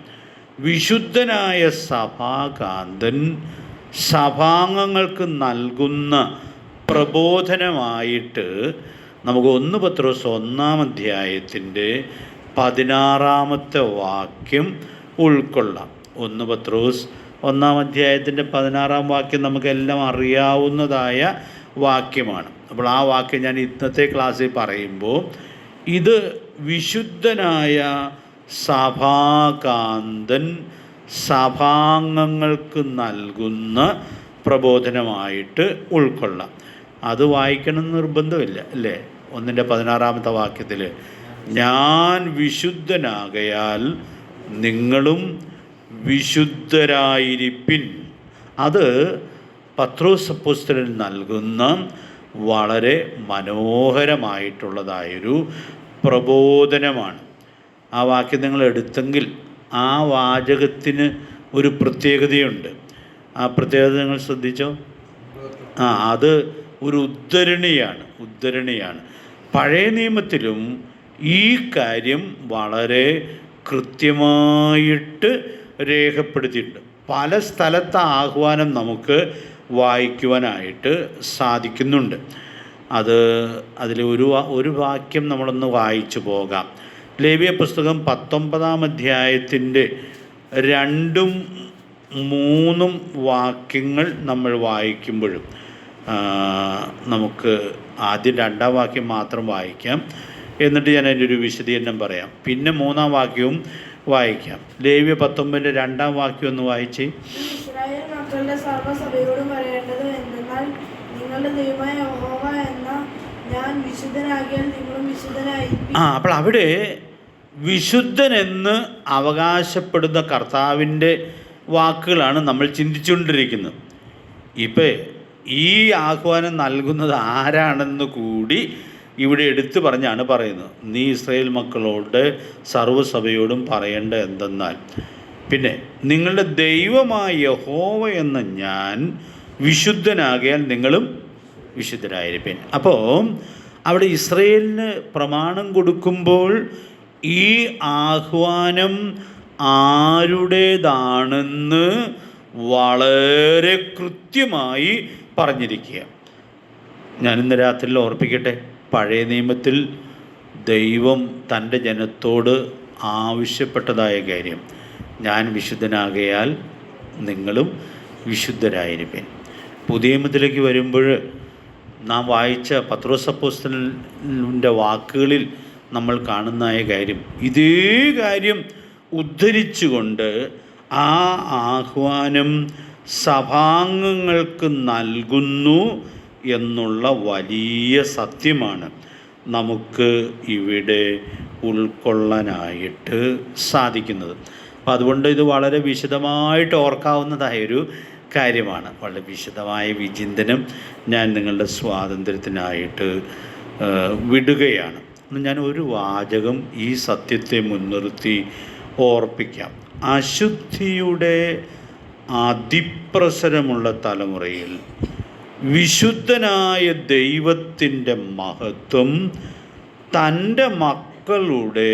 വിശുദ്ധനായ സഭാകാന്തൻ സഭാംഗങ്ങൾക്ക് നൽകുന്ന പ്രബോധനമായിട്ട് നമുക്ക് 1 പത്രോസ് 1-ാം അധ്യായത്തിൻ്റെ 16-ാമത്തെ വാക്യം ഉൾക്കൊള്ളാം. 1 പത്രോസ് 1-ാം അധ്യായത്തിൻ്റെ 16-ാം വാക്യം നമുക്കെല്ലാം അറിയാവുന്നതായ വാക്യമാണ്. അപ്പോൾ ആ വാക്യം ഞാൻ ഇന്നത്തെ ക്ലാസ്സിൽ പറയുമ്പോൾ ഇത് വിശുദ്ധനായ സഭാകാന്തൻ സഭാംഗങ്ങൾക്ക് നൽകുന്ന പ്രബോധനമായിട്ട് ഉൾക്കൊള്ളാം. അത് വായിക്കണം നിർബന്ധമില്ല അല്ലേ? 1-ന്റെ 16-ാമത്തെ വാക്യത്തിൽ ഞാൻ വിശുദ്ധനാകയാൽ നിങ്ങളും വിശുദ്ധരായിരിപ്പിൻ. അത് പത്രോസ് അപ്പോസ്തലൻ നൽകുന്ന വളരെ മനോഹരമായിട്ടുള്ളതായൊരു പ്രബോധനമാണ്. ആ വാക്യം നിങ്ങൾ എടുത്തെങ്കിൽ ആ വാചകത്തിന് ഒരു പ്രത്യേകതയുണ്ട്. ആ പ്രത്യേകത നിങ്ങൾ ശ്രദ്ധിച്ചോ? അത് ഒരു ഉദ്ധരണിയാണ്. പഴയ നിയമത്തിലും ഈ കാര്യം വളരെ കൃത്യമായിട്ട് രേഖപ്പെടുത്തിയിട്ടുണ്ട്. പല സ്ഥലത്തെ ആഹ്വാനം നമുക്ക് വായിക്കുവാനായിട്ട് സാധിക്കുന്നുണ്ട്. അതിൽ ഒരു വാക്യം നമ്മളൊന്ന് വായിച്ചു പോകാം. ലേവ്യ പുസ്തകം 19-ാം അധ്യായത്തിൻ്റെ 2ഉം 3ഉം വാക്യങ്ങൾ നമ്മൾ വായിക്കുമ്പോഴും നമുക്ക് ആദ്യം 2-ാം വാക്യം മാത്രം വായിക്കാം, എന്നിട്ട് ഞാൻ അതിൻ്റെ ഒരു വിശദീകരണം പറയാം. പിന്നെ 3-ാം വാക്യവും വായിക്കാം. ലേവ്യ 19-ന്റെ 2-ാം വാക്യം ഒന്ന് വായിച്ചേ. ഇസ്രായേൽ മക്കളുടെ സർവ്വസഭയോടും പറയേണ്ടത് എന്തെന്നാൽ നിങ്ങളുടെ ദൈവമായ യഹോവ എന്ന ഞാൻ വിശുദ്ധനാകിയാൽ നിങ്ങളും വിശുദ്ധനായിരിക്കും. അപ്പോൾ അവിടെ വിശുദ്ധനെന്ന് അവകാശപ്പെടുന്ന കർത്താവിൻ്റെ വാക്കുകളാണ് നമ്മൾ ചിന്തിച്ചുകൊണ്ടിരിക്കുന്നത്. ഇപ്പം ഈ ആഹ്വാനം നൽകുന്നത് ആരാണെന്ന് കൂടി ഇവിടെ എടുത്തു പറഞ്ഞാണ് പറയുന്നത്. നീ ഇസ്രായേൽ മക്കളോട് സർവ്വസഭയോടും പറയേണ്ട എന്തെന്നാൽ പിന്നെ നിങ്ങളുടെ ദൈവമായ യഹോവ എന്ന ഞാൻ വിശുദ്ധനാകിയാൽ നിങ്ങളും വിശുദ്ധരായിരിപ്പീൻ. അപ്പോൾ അവിടെ ഇസ്രായേലിന് പ്രമാണം കൊടുക്കുമ്പോൾ ഈ ആഹ്വാനം ആരുടേതാണെന്ന് വളരെ കൃത്യമായി പറഞ്ഞിരിക്കുക. ഞാനിന്ന് രാത്രിയിൽ ഓർപ്പിക്കട്ടെ, പഴയ നിയമത്തിൽ ദൈവം തൻ്റെ ജനത്തോട് ആവശ്യപ്പെട്ടതായ കാര്യം, ഞാൻ വിശുദ്ധനാകയാൽ നിങ്ങളും വിശുദ്ധരായിരിപ്പീൻ. പുതിയ നിയമത്തിലേക്ക് വരുമ്പോൾ നാം വായിച്ച പത്രോസ് അപ്പോസ്തലൻ്റെ വാക്കുകളിൽ നമ്മൾ കാണുന്നതായ കാര്യം, ഇതേ കാര്യം ഉദ്ധരിച്ചുകൊണ്ട് ആ ആഹ്വാനം സഭാംഗങ്ങൾക്ക് നൽകുന്നു എന്നുള്ള വലിയ സത്യമാണ് നമുക്ക് ഇവിടെ ഉൾക്കൊള്ളാനായിട്ട് സാധിക്കുന്നത്. അപ്പം അതുകൊണ്ട് ഇത് വളരെ വിശദമായിട്ട് ഓർക്കാവുന്നതായൊരു കാര്യമാണ്. വളരെ വിശദമായ വിചിന്തനം ഞാൻ നിങ്ങളുടെ സ്വാതന്ത്ര്യത്തിനായിട്ട് വിടുകയാണ്. ഞാൻ ഒരു വാചകം ഈ സത്യത്തെ മുൻനിർത്തി ഓർപ്പിക്കാം. അശുദ്ധിയുടെ അതിപ്രസരമുള്ള തലമുറയിൽ വിശുദ്ധനായ ദൈവത്തിൻ്റെ മഹത്വം തൻ്റെ മക്കളുടെ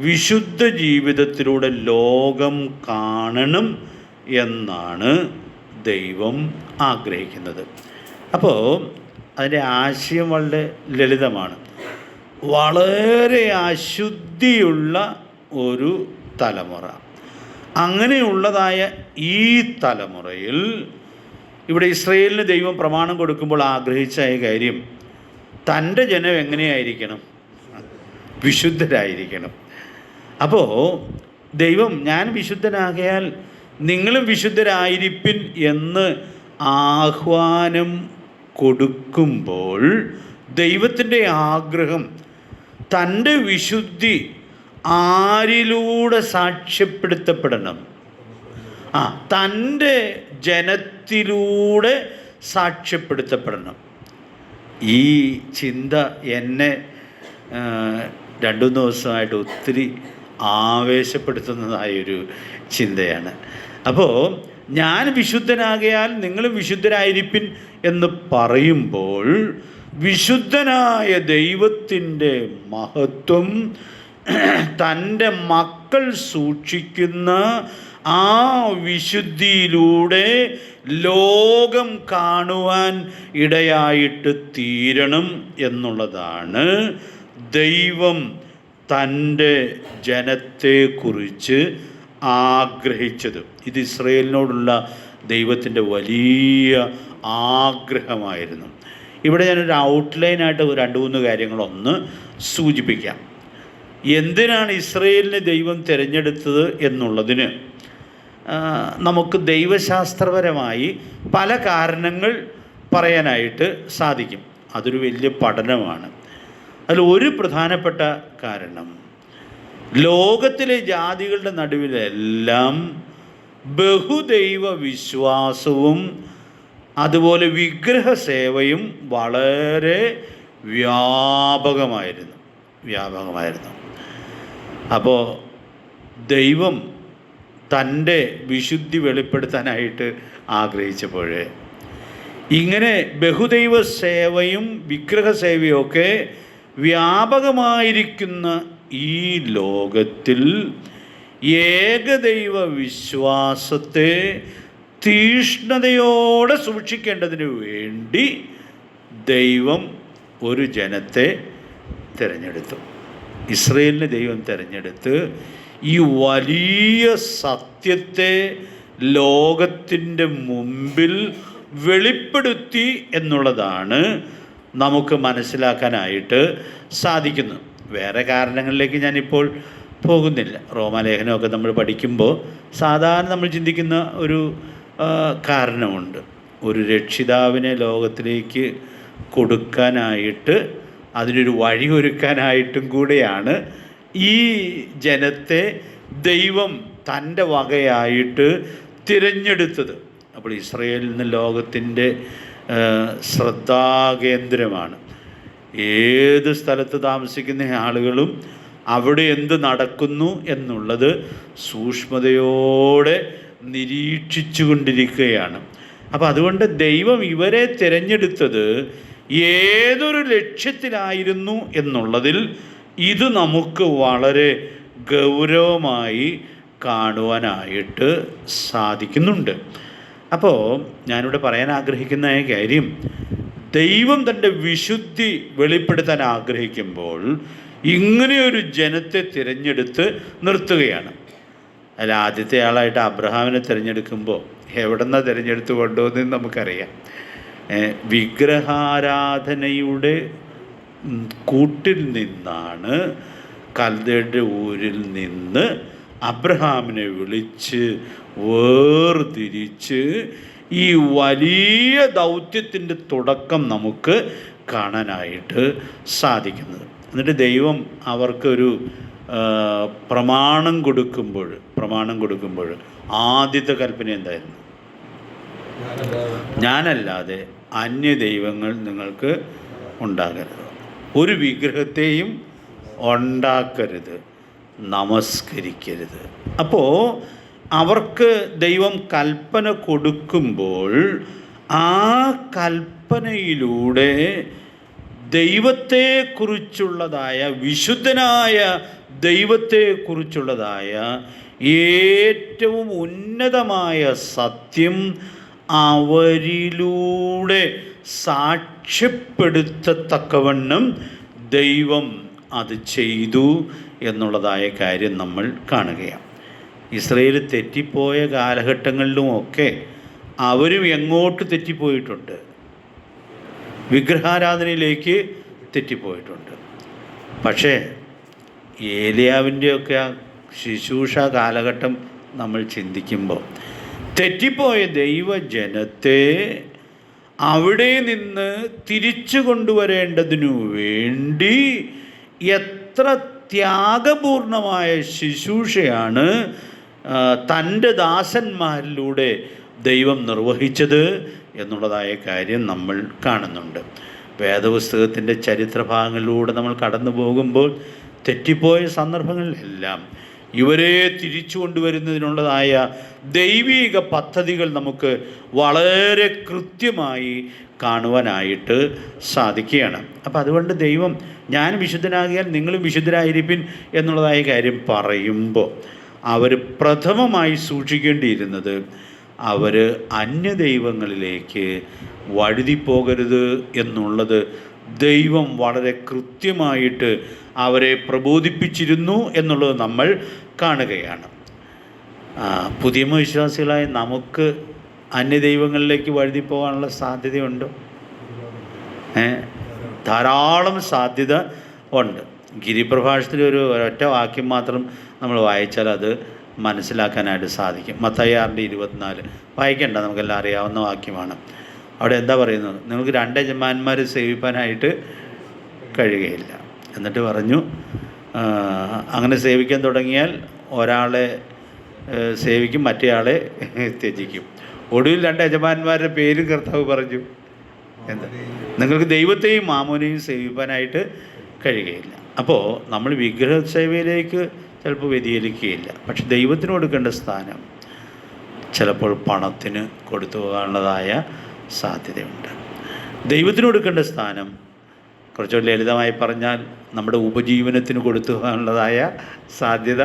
വിശുദ്ധ ജീവിതത്തിലൂടെ ലോകം കാണണം എന്നാണ് ദൈവം ആഗ്രഹിക്കുന്നത്. അപ്പോൾ അതിൻ്റെ ആശയം വളരെ ലളിതമാണ്. വളരെ അശുദ്ധിയുള്ള ഒരു തലമുറ, അങ്ങനെയുള്ളതായ ഈ തലമുറയിൽ ഇവിടെ ഇസ്രായേലിന് ദൈവം പ്രമാണം കൊടുക്കുമ്പോൾ ആഗ്രഹിച്ച കാര്യം തൻ്റെ ജനം എങ്ങനെയായിരിക്കണം? വിശുദ്ധരായിരിക്കണം. അപ്പോൾ ദൈവം ഞാൻ വിശുദ്ധനാകയാൽ നിങ്ങളും വിശുദ്ധരായിരിപ്പിൻ എന്ന് ആഹ്വാനം കൊടുക്കുമ്പോൾ ദൈവത്തിൻ്റെ ആഗ്രഹം തൻ്റെ വിശുദ്ധി ആരിലൂടെ സാക്ഷ്യപ്പെടുത്തപ്പെടണം? തൻ്റെ ജനത്തിലൂടെ സാക്ഷ്യപ്പെടുത്തപ്പെടണം. ഈ ചിന്ത എന്നെ 2-3 ദിവസമായിട്ട് ഒത്തിരി ആവേശപ്പെടുത്തുന്നതായൊരു ചിന്തയാണ്. അപ്പോൾ ഞാൻ വിശുദ്ധനാകയാൽ നിങ്ങളും വിശുദ്ധരായിരിപ്പിൻ എന്ന് പറയുമ്പോൾ വിശുദ്ധനായ ദൈവത്തിൻ്റെ മഹത്വം തൻ്റെ മക്കൾ സൂക്ഷിക്കുന്ന ആ വിശുദ്ധിയിലൂടെ ലോകം കാണുവാൻ ഇടയായിട്ട് തീരണം എന്നുള്ളതാണ് ദൈവം തൻ്റെ ജനത്തെക്കുറിച്ച് ആഗ്രഹിച്ചത്. ഇത് ഇസ്രായേലിനോടുള്ള ദൈവത്തിൻ്റെ വലിയ ആഗ്രഹമായിരുന്നു. ഇവിടെ ഞാനൊരു ഔട്ട്ലൈനായിട്ട് 2-3 കാര്യങ്ങളൊന്ന് സൂചിപ്പിക്കാം. എന്തിനാണ് ഇസ്രായേലിനെ ദൈവം തിരഞ്ഞെടുത്തത് എന്നുള്ളതിന് നമുക്ക് ദൈവശാസ്ത്രപരമായി പല കാരണങ്ങൾ പറയാനായിട്ട് സാധിക്കും. അതൊരു വലിയ പഠനമാണ്. അതിൽ ഒരു പ്രധാനപ്പെട്ട കാരണം, ലോകത്തിലെ ജാതികളുടെ നടുവിലെല്ലാം ബഹുദൈവ വിശ്വാസവും അതുപോലെ വിഗ്രഹസേവയും വളരെ വ്യാപകമായിരുന്നു. അപ്പോൾ ദൈവം തൻ്റെ വിശുദ്ധി വെളിപ്പെടുത്താനായിട്ട് ആഗ്രഹിച്ചപ്പോൾ ഇങ്ങനെ ബഹുദൈവ സേവയും വിഗ്രഹസേവയും ഒക്കെ വ്യാപകമായിരിക്കുന്ന ഈ ലോകത്തിൽ ഏകദൈവ വിശ്വാസത്തെ തീഷ്ണതയോടെ സൂക്ഷിക്കേണ്ടതിന് വേണ്ടി ദൈവം ഒരു ജനത്തെ തിരഞ്ഞെടുത്തു. ഇസ്രായേലിനെ ദൈവം തിരഞ്ഞെടുത്ത് ഈ വലിയ സത്യത്തെ ലോകത്തിൻ്റെ മുമ്പിൽ വെളിപ്പെടുത്തി എന്നുള്ളതാണ് നമുക്ക് മനസ്സിലാക്കാനായിട്ട് സാധിക്കുന്നത്. വേറെ കാരണങ്ങളിലേക്ക് ഞാനിപ്പോൾ പോകുന്നില്ല. റോമാലേഖനമൊക്കെ നമ്മൾ പഠിക്കുമ്പോൾ സാധാരണ നമ്മൾ ചിന്തിക്കുന്ന ഒരു കാരണമുണ്ട്. ഒരു രക്ഷിതാവിനെ ലോകത്തിലേക്ക് കൊടുക്കാനായിട്ട് അതിനൊരു വഴി ഒരുക്കാനായിട്ടും കൂടെയാണ് ഈ ജനത്തെ ദൈവം തൻ്റെ വകയായിട്ട് തിരഞ്ഞെടുത്തത്. അപ്പോൾ ഇസ്രായേലിൽ നിന്ന് ലോകത്തിൻ്റെ ശ്രദ്ധാകേന്ദ്രമാണ്. ഏത് സ്ഥലത്ത് താമസിക്കുന്ന ആളുകളും അവിടെ എന്ത് നടക്കുന്നു എന്നുള്ളത് സൂക്ഷ്മതയോടെ നിരീക്ഷിച്ചു കൊണ്ടിരിക്കുകയാണ്. അപ്പോൾ അതുകൊണ്ട് ദൈവം ഇവരെ തിരഞ്ഞെടുത്തത് ഏതൊരു ലക്ഷ്യത്തിലായിരുന്നു എന്നുള്ളതിൽ ഇത് നമുക്ക് വളരെ ഗൗരവമായി കാണുവാനായിട്ട് സാധിക്കുന്നുണ്ട്. അപ്പോൾ ഞാനിവിടെ പറയാൻ ആഗ്രഹിക്കുന്ന കാര്യം, ദൈവം തൻ്റെ വിശുദ്ധി വെളിപ്പെടുത്താൻ ആഗ്രഹിക്കുമ്പോൾ ഇങ്ങനെയൊരു ജനത്തെ തിരഞ്ഞെടുത്ത് നിർത്തുകയാണ്. അതിൽ ആദ്യത്തെ ആളായിട്ട് അബ്രഹാമിനെ തിരഞ്ഞെടുക്കുമ്പോൾ എവിടെ നിന്നാണ് തിരഞ്ഞെടുത്ത് കൊണ്ടുവന്നതെന്ന് നമുക്കറിയാം. വിഗ്രഹാരാധനയുടെ കൂട്ടിൽ നിന്നാണ്, കൽദയുടെ ഊരിൽ നിന്ന് അബ്രഹാമിനെ വിളിച്ച് വേർതിരിച്ച് ഈ വലിയ ദൗത്യത്തിൻ്റെ തുടക്കം നമുക്ക് കാണാനായിട്ട് സാധിക്കുന്നത്. എന്നിട്ട് ദൈവം അവർക്കൊരു പ്രമാണം കൊടുക്കുമ്പോൾ ആദ്യത്തെ കൽപ്പന എന്തായിരുന്നു? ഞാനല്ലാതെ അന്യ ദൈവങ്ങൾ നിങ്ങൾക്ക് ഉണ്ടാകരുത്, ഒരു വിഗ്രഹത്തെയും ഉണ്ടാക്കരുത്, നമസ്കരിക്കരുത്. അപ്പോൾ അവർക്ക് ദൈവം കൽപ്പന കൊടുക്കുമ്പോൾ ആ കൽപ്പനയിലൂടെ ദൈവത്തെക്കുറിച്ചുള്ളതായ, വിശുദ്ധനായ ദൈവത്തെക്കുറിച്ചുള്ളതായ ഏറ്റവും ഉന്നതമായ സത്യം അവരിലൂടെ സാക്ഷ്യപ്പെടുത്തത്തക്കവണ്ണം ദൈവം അത് ചെയ്തു എന്നുള്ളതായ കാര്യം നമ്മൾ കാണുകയാണ്. ഇസ്രായേൽ തെറ്റിപ്പോയ കാലഘട്ടങ്ങളിലുമൊക്കെ അവരും എങ്ങോട്ട് തെറ്റിപ്പോയിട്ടുണ്ട്? വിഗ്രഹാരാധനയിലേക്ക് തെറ്റിപ്പോയിട്ടുണ്ട്. പക്ഷേ ഏലിയാവിൻ്റെയൊക്കെ ആ ശുശ്രൂഷ കാലഘട്ടം നമ്മൾ ചിന്തിക്കുമ്പോൾ തെറ്റിപ്പോയ ദൈവജനത്തെ അവിടെ നിന്ന് തിരിച്ചു കൊണ്ടുവരേണ്ടതിനു വേണ്ടി എത്ര ത്യാഗപൂർണമായ ശുശ്രൂഷയാണ് തൻ്റെ ദാസന്മാരിലൂടെ ദൈവം നിർവഹിച്ചത് എന്നുള്ളതായ കാര്യം നമ്മൾ കാണുന്നുണ്ട്. വേദപുസ്തകത്തിൻ്റെ ചരിത്രഭാഗങ്ങളിലൂടെ നമ്മൾ കടന്നു പോകുമ്പോൾ തെറ്റിപ്പോയ സന്ദർഭങ്ങളിലെല്ലാം ഇവരെ തിരിച്ചു കൊണ്ടുവരുന്നതിനുള്ളതായ ദൈവിക പദ്ധതികൾ നമുക്ക് വളരെ കൃത്യമായി കാണുവാനായിട്ട് സാധിക്കുകയാണ്. അപ്പോൾ അതുകൊണ്ട് ദൈവം ഞാൻ വിശുദ്ധനാകിയാൽ നിങ്ങളും വിശുദ്ധരായിരിപ്പിൻ എന്നുള്ളതായ കാര്യം പറയുമ്പോൾ അവർ പ്രഥമമായി സൂക്ഷിക്കേണ്ടിയിരുന്നത് അവർ അന്യദൈവങ്ങളിലേക്ക് വഴുതിപ്പോകരുത് എന്നുള്ളത് ദൈവം വളരെ കൃത്യമായിട്ട് അവരെ പ്രബോധിപ്പിച്ചിരുന്നു എന്നുള്ളത് നമ്മൾ കാണുകയാണ്. പുതിയ വിശ്വാസികളായ നമുക്ക് അന്യദൈവങ്ങളിലേക്ക് വഴുതിപ്പോകാനുള്ള സാധ്യതയുണ്ടോ? ധാരാളം സാധ്യത ഉണ്ട്. ഗിരിപ്രഭാഷണത്തിൽ ഒരൊറ്റ വാക്യം മാത്രം നമ്മൾ വായിച്ചാൽ അത് മനസ്സിലാക്കാനായിട്ട് സാധിക്കും. മത്തായി 6:24 വായിക്കേണ്ട, നമുക്കെല്ലാം അറിയാവുന്ന വാക്യമാണ്. അവിടെ എന്താ പറയുന്നത്? നിങ്ങൾക്ക് 2 യജമാനന്മാരെ സേവിപ്പാനായിട്ട് കഴിയുകയില്ല. എന്നിട്ട് പറഞ്ഞു, അങ്ങനെ സേവിക്കാൻ തുടങ്ങിയാൽ ഒരാളെ സേവിക്കും, മറ്റേയാളെ ത്യജിക്കും. ഒടുവിൽ 2 യജമാനന്മാരുടെ പേര് കർത്താവ് പറഞ്ഞു, എന്താ? നിങ്ങൾക്ക് ദൈവത്തെയും മാമോനെയും സേവിപ്പാനായിട്ട് കഴിയുകയില്ല. അപ്പോൾ നമ്മൾ വിഗ്രഹ സേവയിലേക്ക് ചിലപ്പോൾ വ്യതിചലിക്കുകയില്ല. പക്ഷെ ദൈവത്തിന് കൊടുക്കേണ്ട സ്ഥാനം ചിലപ്പോൾ പണത്തിന് കൊടുത്തു പോകാനുള്ളതായ സാധ്യതയുണ്ട്. ദൈവത്തിന് കൊടുക്കേണ്ട സ്ഥാനം കുറച്ചുകൂടി ലളിതമായി പറഞ്ഞാൽ നമ്മുടെ ഉപജീവനത്തിന് കൊടുത്തു പോകാനുള്ളതായ സാധ്യത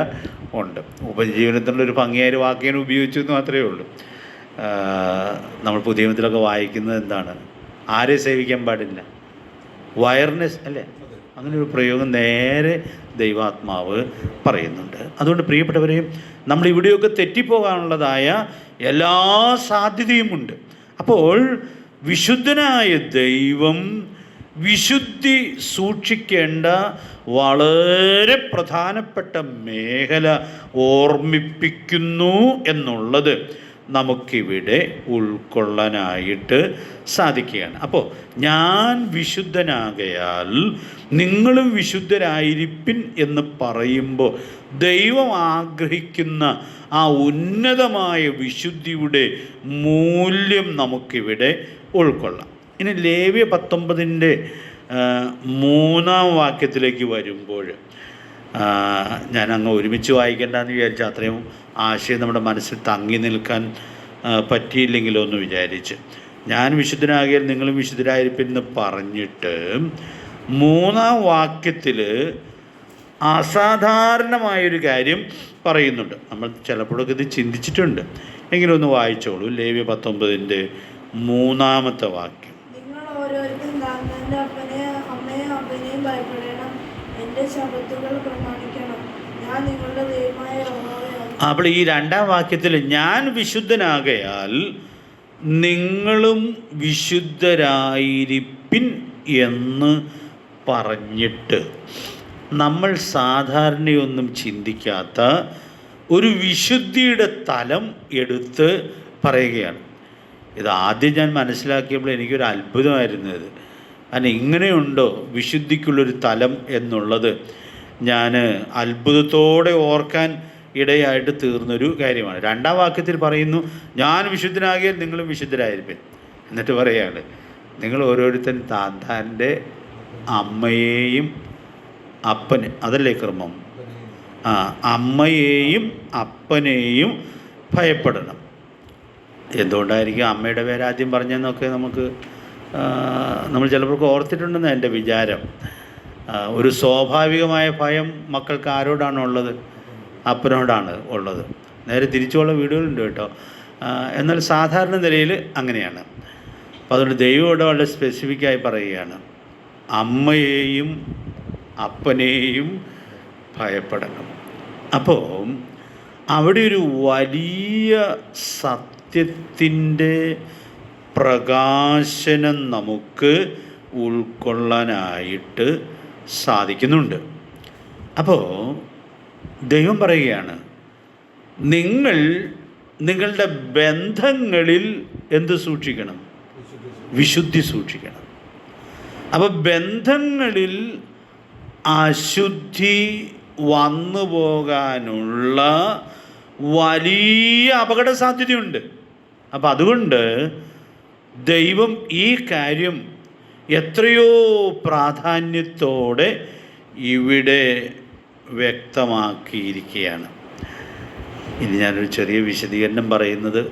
ഉണ്ട്. ഉപജീവനത്തിനുള്ളൊരു ഭംഗിയായ വാക്യം ഉപയോഗിച്ചു എന്ന് മാത്രമേ ഉള്ളൂ. നമ്മൾ പുതിയ നിയമത്തിലൊക്കെ വായിക്കുന്നത് എന്താണ്? ആരെ സേവിക്കാൻ പാടില്ല? വയർനെസ് അല്ലേ? അങ്ങനെ ഒരു പ്രയോഗം നേരെ ദൈവാത്മാവ് പറയുന്നുണ്ട്. അതുകൊണ്ട് പ്രിയപ്പെട്ടവരെയും നമ്മൾ ഇവിടെയൊക്കെ തെറ്റിപ്പോകാനുള്ളതായ എല്ലാ സാധ്യതയുമുണ്ട്. അപ്പോൾ വിശുദ്ധനായ ദൈവം വിശുദ്ധി സൂക്ഷിക്കേണ്ട വളരെ പ്രധാനപ്പെട്ട മേഖല ഓർമ്മിപ്പിക്കുന്നു എന്നുള്ളത് നമുക്കിവിടെ ഉൾക്കൊള്ളാനായിട്ട് സാധിക്കുകയാണ്. അപ്പോൾ ഞാൻ വിശുദ്ധനാകയാൽ നിങ്ങളും വിശുദ്ധരായിരിപ്പിൻ എന്ന് പറയുമ്പോൾ ദൈവം ആഗ്രഹിക്കുന്ന ആ ഉന്നതമായ വിശുദ്ധിയുടെ മൂല്യം നമുക്കിവിടെ ഉൾക്കൊള്ളാം. ഇനി ലേവ്യ 19 3-ാം വാക്യത്തിലേക്ക് വരുമ്പോൾ ഞാൻ അങ്ങ് ഒരുമിച്ച് വായിക്കേണ്ടെന്ന് വിചാരിച്ചാൽ അത്രയും ആശയം നമ്മുടെ മനസ്സിൽ തങ്ങി നിൽക്കാൻ പറ്റിയില്ലെങ്കിലോ എന്ന് വിചാരിച്ച് ഞാൻ വിശുദ്ധനാകിയാൽ നിങ്ങളും വിശുദ്ധരായിരിക്കും എന്ന് പറഞ്ഞിട്ട് 3-ാം വാക്യത്തിൽ അസാധാരണമായൊരു കാര്യം പറയുന്നുണ്ട്. നമ്മൾ ചിലപ്പോഴൊക്കെ ഇത് ചിന്തിച്ചിട്ടുണ്ട്. എങ്കിലും ഒന്ന് വായിച്ചോളൂ. ലേവ്യ 19 3-ാമത്തെ വാക്യം. നിങ്ങൾ ഓരോരുത്തരും താങ്കളുടെ അമ്മയും അപ്പനെയും ഭയപ്പെടണം, എൻ്റെ ശബ്ദത്തുകൾ പ്രമാണിക്കണം, ഞാൻ നിങ്ങളുടെ ദൈവമായ യഹോവയാണ്. അപ്പോൾ ഈ 2-ാം വാക്യത്തിൽ ഞാൻ വിശുദ്ധനാകയാൽ നിങ്ങളും വിശുദ്ധരായിരിപ്പിൻ എന്ന് പറഞ്ഞിട്ട് നമ്മൾ സാധാരണയൊന്നും ചിന്തിക്കാത്ത ഒരു വിശുദ്ധിയുടെ തലം എടുത്ത് പറയുകയാണ്. ഇത് ആദ്യം ഞാൻ മനസ്സിലാക്കിയപ്പോൾ എനിക്കൊരു അത്ഭുതമായിരുന്നു ഇത്. കാരണം ഇങ്ങനെയുണ്ടോ വിശുദ്ധിക്കുള്ളൊരു തലം എന്നുള്ളത് ഞാൻ അത്ഭുതത്തോടെ ഓർക്കാൻ ഇടയായിട്ട് തീർന്നൊരു കാര്യമാണ്. 2-ാം വാക്യത്തിൽ പറയുന്നു, ഞാൻ വിശുദ്ധനാകിയാൽ നിങ്ങളും വിശുദ്ധരായിരിക്കും. എന്നിട്ട് പറയാണ്, നിങ്ങൾ ഓരോരുത്തരും താൻ്റെ അമ്മയെയും അതല്ലേ ക്രമം, അമ്മയെയും അപ്പനെയും ഭയപ്പെടണം. എന്തുകൊണ്ടായിരിക്കും അമ്മയുടെ പേരാദ്യം പറഞ്ഞതെന്നൊക്കെ നമ്മൾ ചിലപ്പോൾ ഓർത്തിട്ടുണ്ടെന്ന് എൻ്റെ വിചാരം. ഒരു സ്വാഭാവികമായ ഭയം മക്കൾക്ക് ആരോടാണ് ഉള്ളത്? അപ്പനോടാണ് ഉള്ളത്. നേരെ തിരിച്ചുള്ള വീടുകളുണ്ട് കേട്ടോ. എന്നാൽ സാധാരണ നിലയിൽ അങ്ങനെയാണ്. അപ്പോൾ അതുകൊണ്ട് ദൈവം വളരെ സ്പെസിഫിക്കായി പറയുകയാണ്, അമ്മയെയും അപ്പനെയും ഭയപ്പെടണം. അപ്പോൾ അവിടെ ഒരു വലിയ സത്യത്തിൻ്റെ പ്രകാശനം നമുക്ക് ഉൾക്കൊള്ളാനായിട്ട് സാധിക്കുന്നുണ്ട്. അപ്പോൾ ദൈവം പറയുകയാണ്, നിങ്ങളുടെ ബന്ധങ്ങളിൽ എന്ത് സൂക്ഷിക്കണം? വിശുദ്ധി സൂക്ഷിക്കണം. അപ്പോൾ ബന്ധങ്ങളിൽ അശുദ്ധി വന്നു പോകാനുള്ള വലിയ അപകട സാധ്യതയുണ്ട്. അപ്പം അതുകൊണ്ട് ദൈവം ഈ കാര്യം എത്രയോ പ്രാധാന്യത്തോടെ ഇവിടെ വ്യക്തമാക്കിയിരിക്കുകയാണ്. ഇനി ഞാനൊരു ചെറിയ വിശദീകരണം പറയുന്നത്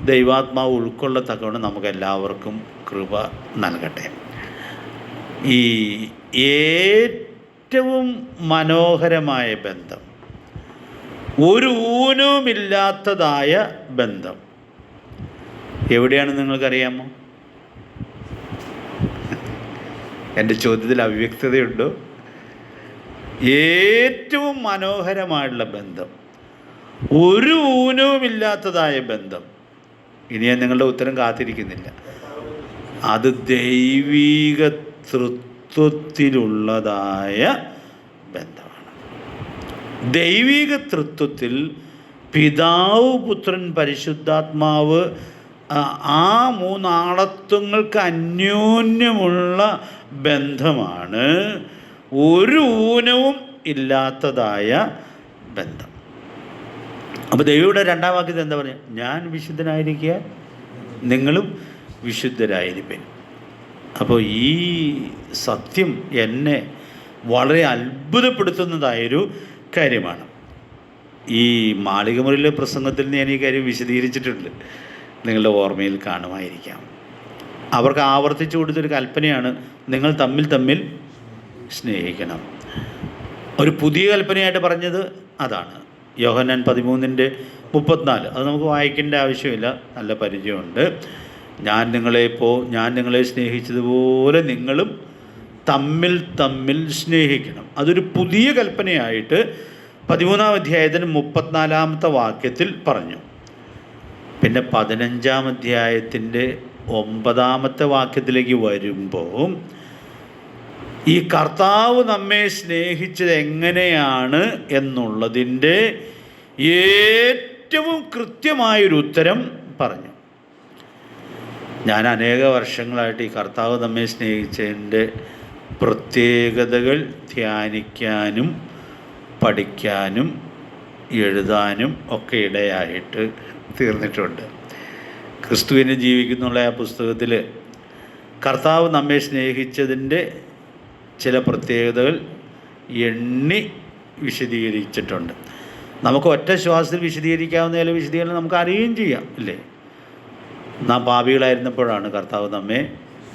ദൈവാത്മാവ് ഉൾക്കൊള്ളത്തക്കവണ്ണം നമുക്കെല്ലാവർക്കും കൃപ നൽകട്ടെ. ഈ ഏറ്റവും മനോഹരമായ ബന്ധം, ഒരു ഊനവുമില്ലാത്തതായ ബന്ധം എവിടെയാണ് നിങ്ങൾക്കറിയാമോ? എൻ്റെ ചോദ്യത്തിൽ അവ്യക്തതയുണ്ടോ? ഏറ്റവും മനോഹരമായിട്ടുള്ള ബന്ധം, ഒരു ഊനവുമില്ലാത്തതായ ബന്ധം. ഇനി ഞാൻ നിങ്ങളുടെ ഉത്തരം കാത്തിരിക്കുന്നില്ല. അത് ദൈവീക തൃത്വത്തിലുള്ളതായ ബന്ധമാണ്. ദൈവിക തൃത്വത്തിൽ പിതാവ്, പുത്രൻ, പരിശുദ്ധാത്മാവ്, ആ മൂന്നാളത്വങ്ങൾക്ക് അന്യോന്യമുള്ള ബന്ധമാണ് ഒരു ഊനവും ഇല്ലാത്തതായ ബന്ധം. അപ്പോൾ ദൈവയുടെ 2-ാം വാക്യത്തിൽ എന്താ പറയുക? ഞാൻ വിശുദ്ധനായിരിക്കുക, നിങ്ങളും വിശുദ്ധരായിരിപ്പൻ. അപ്പോൾ ഈ സത്യം എന്നെ വളരെ അത്ഭുതപ്പെടുത്തുന്നതായൊരു കാര്യമാണ്. ഈ മാളികമുറിയിലെ പ്രസംഗത്തിൽ ഞാൻ ഈ കാര്യം വിശദീകരിച്ചിട്ടുണ്ട്, നിങ്ങളുടെ ഓർമ്മയിൽ കാണുമായിരിക്കാം. അവർക്ക് ആവർത്തിച്ചു കൊടുത്തൊരു കൽപ്പനയാണ്, നിങ്ങൾ തമ്മിൽ സ്നേഹിക്കണം. ഒരു പുതിയ കൽപ്പനയായിട്ട് പറഞ്ഞത് അതാണ്. യോഹന്നാൻ 13:34. അത് നമുക്ക് വായിക്കേണ്ട ആവശ്യമില്ല, നല്ല പരിചയമുണ്ട്. ഞാൻ നിങ്ങളെ സ്നേഹിച്ചതുപോലെ നിങ്ങളും തമ്മിൽ സ്നേഹിക്കണം. അതൊരു പുതിയ കൽപ്പനയായിട്ട് 13-ാം അധ്യായത്തിന് 34-ാമത്തെ വാക്യത്തിൽ പറഞ്ഞു. പിന്നെ 15-ാം അധ്യായത്തിൻ്റെ 9-ാമത്തെ വാക്യത്തിലേക്ക് വരുമ്പോൾ ഈ കർത്താവ് നമ്മെ സ്നേഹിച്ചത് എങ്ങനെയാണ് എന്നുള്ളതിൻ്റെ ഏറ്റവും കൃത്യമായൊരു ഉത്തരം പറഞ്ഞു. ഞാൻ അനേക വർഷങ്ങളായിട്ട് ഈ കർത്താവ് നമ്മെ സ്നേഹിച്ചതിൻ്റെ പ്രത്യേകതകൾ ധ്യാനിക്കാനും പഠിക്കാനും എഴുതാനും ഒക്കെ ഇടയായിട്ട് തീർന്നിട്ടുണ്ട്. ക്രിസ്തുവിനെ ജീവിക്കുന്നുള്ള ആ പുസ്തകത്തിൽ കർത്താവ് നമ്മെ സ്നേഹിച്ചതിൻ്റെ ചില പ്രത്യേകതകൾ എണ്ണി വിശദീകരിച്ചിട്ടുണ്ട്. നമുക്ക് ഒറ്റ ശ്വാസത്തിൽ വിശദീകരിക്കാവുന്ന ചില വിശദീകരണം നമുക്ക് അറിയുകയും ചെയ്യാം, ഇല്ലേ? നാം പാപികളായിരുന്നപ്പോഴാണ് കർത്താവ് നമ്മെ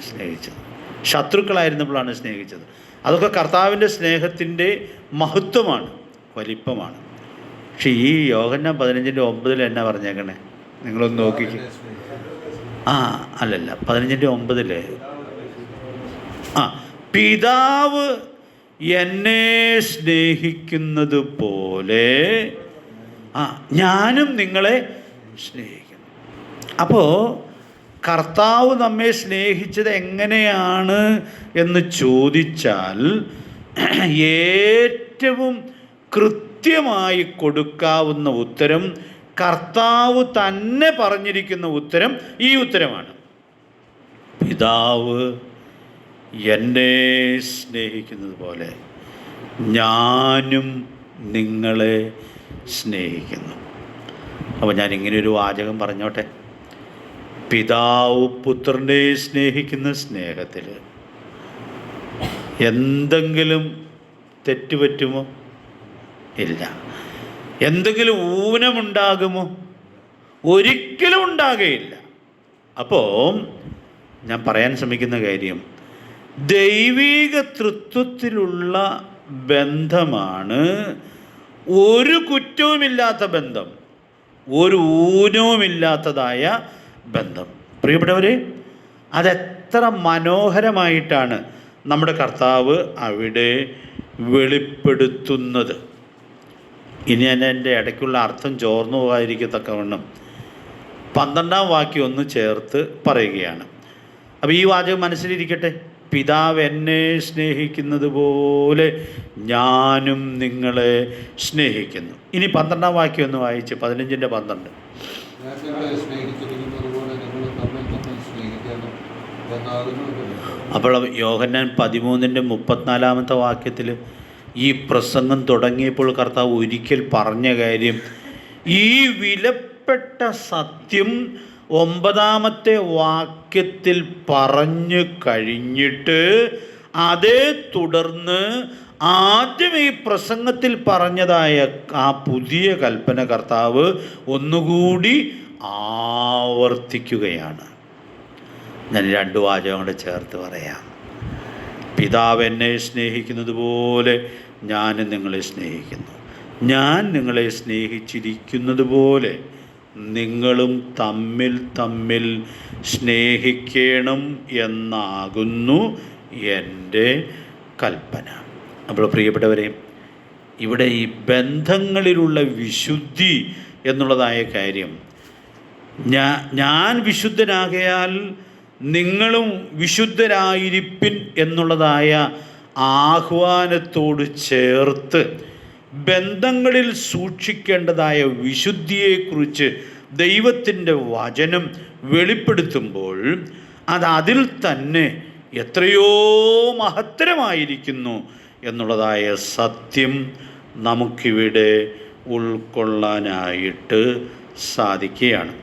സ്നേഹിച്ചത്, ശത്രുക്കളായിരുന്നപ്പോഴാണ് സ്നേഹിച്ചത്. അതൊക്കെ കർത്താവിൻ്റെ സ്നേഹത്തിൻ്റെ മഹത്വമാണ്, വലിപ്പമാണ്. പക്ഷേ ഈ യോഹന്നാൻ 15:9 എന്നാ പറഞ്ഞേക്കണേ? നിങ്ങളൊന്ന് നോക്കിക്കേ. അല്ലല്ല, 15:9 പിതാവ് എന്നെ സ്നേഹിക്കുന്നത് പോലെ ഞാനും നിങ്ങളെ സ്നേഹിക്കുന്നു. അപ്പോൾ കർത്താവ് നമ്മെ സ്നേഹിച്ചത് എങ്ങനെയാണ് എന്ന് ചോദിച്ചാൽ ഏറ്റവും കൃത്യമായി കൊടുക്കാവുന്ന ഉത്തരം, കർത്താവ് തന്നെ പറഞ്ഞിരിക്കുന്ന ഉത്തരം ഈ ഉത്തരമാണ്: പിതാവ് എന്നെ സ്നേഹിക്കുന്നത് പോലെ ഞാനും നിങ്ങളെ സ്നേഹിക്കുന്നു. അപ്പോൾ ഞാൻ ഇങ്ങനെയൊരു വാചകം പറഞ്ഞോട്ടെ. പിതാവ് പുത്രനെ സ്നേഹിക്കുന്ന സ്നേഹത്തിൽ എന്തെങ്കിലും തെറ്റുപറ്റുമോ? ഇല്ല. എന്തെങ്കിലും ഊനമുണ്ടാകുമോ? ഒരിക്കലും ഉണ്ടാകുകയില്ല. അപ്പോൾ ഞാൻ പറയാൻ ശ്രമിക്കുന്ന കാര്യം, ദൈവിക തൃത്വത്തിലുള്ള ബന്ധമാണ് ഒരു കുറ്റവുമില്ലാത്ത ബന്ധം, ഒരു ഊനവുമില്ലാത്തതായ ബന്ധം. പ്രിയപ്പെട്ടവരെ, അതെത്ര മനോഹരമായിട്ടാണ് നമ്മുടെ കർത്താവ് അവിടെ വെളിപ്പെടുത്തുന്നത്. ഇനി ഞാൻ എൻ്റെ ഇടയ്ക്കുള്ള അർത്ഥം ചോർന്നു പോകാതിരിക്കത്തക്കവണ്ണം 12-ാം വാക്യം ഒന്ന് ചേർത്ത് പറയുകയാണ്. അപ്പോൾ ഈ വാചകം മനസ്സിലിരിക്കട്ടെ: പിതാവ് എന്നെ സ്നേഹിക്കുന്നത് പോലെ ഞാനും നിങ്ങളെ സ്നേഹിക്കുന്നു. ഇനി 12-ാം വാക്യം ഒന്ന് വായിച്ച്, 15-12. അപ്പോൾ യോഹന്നാൻ 13-34 വാക്യത്തിൽ ഈ പ്രസംഗം തുടങ്ങിയപ്പോൾ കർത്താവ് ഒരിക്കൽ പറഞ്ഞ കാര്യം, ഈ വിലപ്പെട്ട സത്യം 9-ാമത്തെ വാക്യത്തിൽ പറഞ്ഞു കഴിഞ്ഞിട്ട് അതേ തുടർന്ന് ആദ്യം ഈ പ്രസംഗത്തിൽ പറഞ്ഞതായ ആ പുതിയ കൽപ്പന കർത്താവ് ഒന്നുകൂടി ആവർത്തിക്കുകയാണ്. ഞാൻ 2 വാചകം കൂടെ ചേർത്ത് പറയാം. പിതാവ് എന്നെ സ്നേഹിക്കുന്നത് പോലെ ഞാൻ നിങ്ങളെ സ്നേഹിക്കുന്നു. ഞാൻ നിങ്ങളെ സ്നേഹിച്ചിരിക്കുന്നത് പോലെ നിങ്ങളും തമ്മിൽ തമ്മിൽ സ്നേഹിക്കണം എന്നാകുന്നു എൻ്റെ കൽപ്പന. അപ്പോൾ പ്രിയപ്പെട്ടവരെ, ഇവിടെ ഈ ബന്ധങ്ങളിലുള്ള വിശുദ്ധി എന്നുള്ളതായ കാര്യം, ഞാൻ വിശുദ്ധനാകയാൽ നിങ്ങളും വിശുദ്ധരായിരിപ്പിൻ എന്നുള്ളതായ ആഹ്വാനത്തോട് ചേർത്ത് ബന്ധങ്ങളിൽ സൂക്ഷിക്കേണ്ടതായ വിശുദ്ധിയെക്കുറിച്ച് ദൈവത്തിൻ്റെ വചനം വെളിപ്പെടുത്തുമ്പോൾ അതിൽ തന്നെ എത്രയോ മഹത്തരമായിരിക്കുന്നു എന്നുള്ളതായ സത്യം നമുക്കിവിടെ ഉൾക്കൊള്ളാനായിട്ട് സാധിക്കുകയാണ്.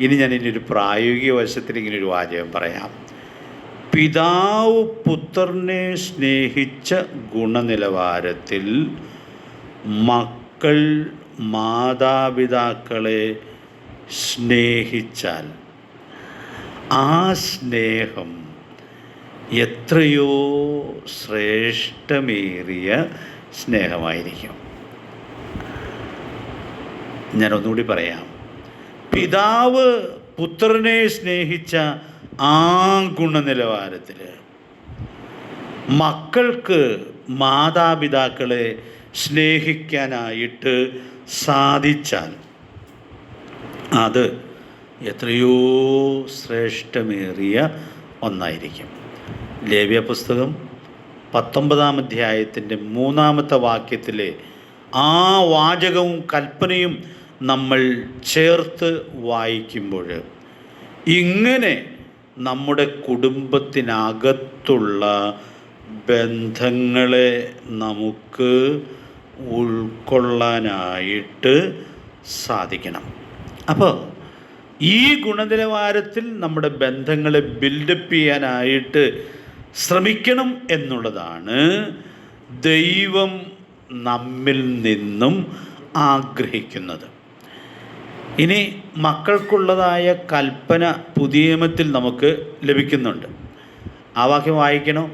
ഇനി ഞാൻ ഒരു പ്രായോഗിക വശത്തിൽ ഇങ്ങനൊരു വാചകം പറയാം. പിതാവ് പുത്രനെ സ്നേഹിച്ച ഗുണനിലവാരത്തിൽ മക്കൾ മാതാപിതാക്കളെ സ്നേഹിച്ചാൽ ആ സ്നേഹം എത്രയോ ശ്രേഷ്ഠമേറിയ സ്നേഹമായിരിക്കും. ഞാൻ ഒന്നുകൂടി പറയാം. പിതാവ് പുത്രനെ സ്നേഹിച്ച ആ ഗുണനിലവാരത്തിൽ മക്കൾക്ക് മാതാപിതാക്കളെ സ്നേഹിക്കാനായിട്ട് സാധിച്ചാൽ അത് എത്രയോ ശ്രേഷ്ഠമേറിയ ഒന്നായിരിക്കും. ലേവ്യ പുസ്തകം 19-ാം അധ്യായത്തിൻ്റെ 3-ാമത്തെ വാക്യത്തിലെ ആ വാചകവും കൽപ്പനയും നമ്മൾ ചേർത്ത് വായിക്കുമ്പോൾ ഇങ്ങനെ നമ്മുടെ കുടുംബത്തിനകത്തുള്ള ബന്ധങ്ങളെ നമുക്ക് ഉൾക്കൊള്ളാനായിട്ട് സാധിക്കണം. അപ്പോൾ ഈ ഗുണനിലവാരത്തിൽ നമ്മുടെ ബന്ധങ്ങളെ ബിൽഡപ്പ് ചെയ്യാനായിട്ട് ശ്രമിക്കണം എന്നുള്ളതാണ് ദൈവം നമ്മിൽ നിന്നും ആഗ്രഹിക്കുന്നത്. ഇനി മക്കൾക്കുള്ളതായ കൽപ്പന പുതിയ നിയമത്തിൽ നമുക്ക് ലഭിക്കുന്നുണ്ട്. ആ വാക്യം വായിക്കണോ?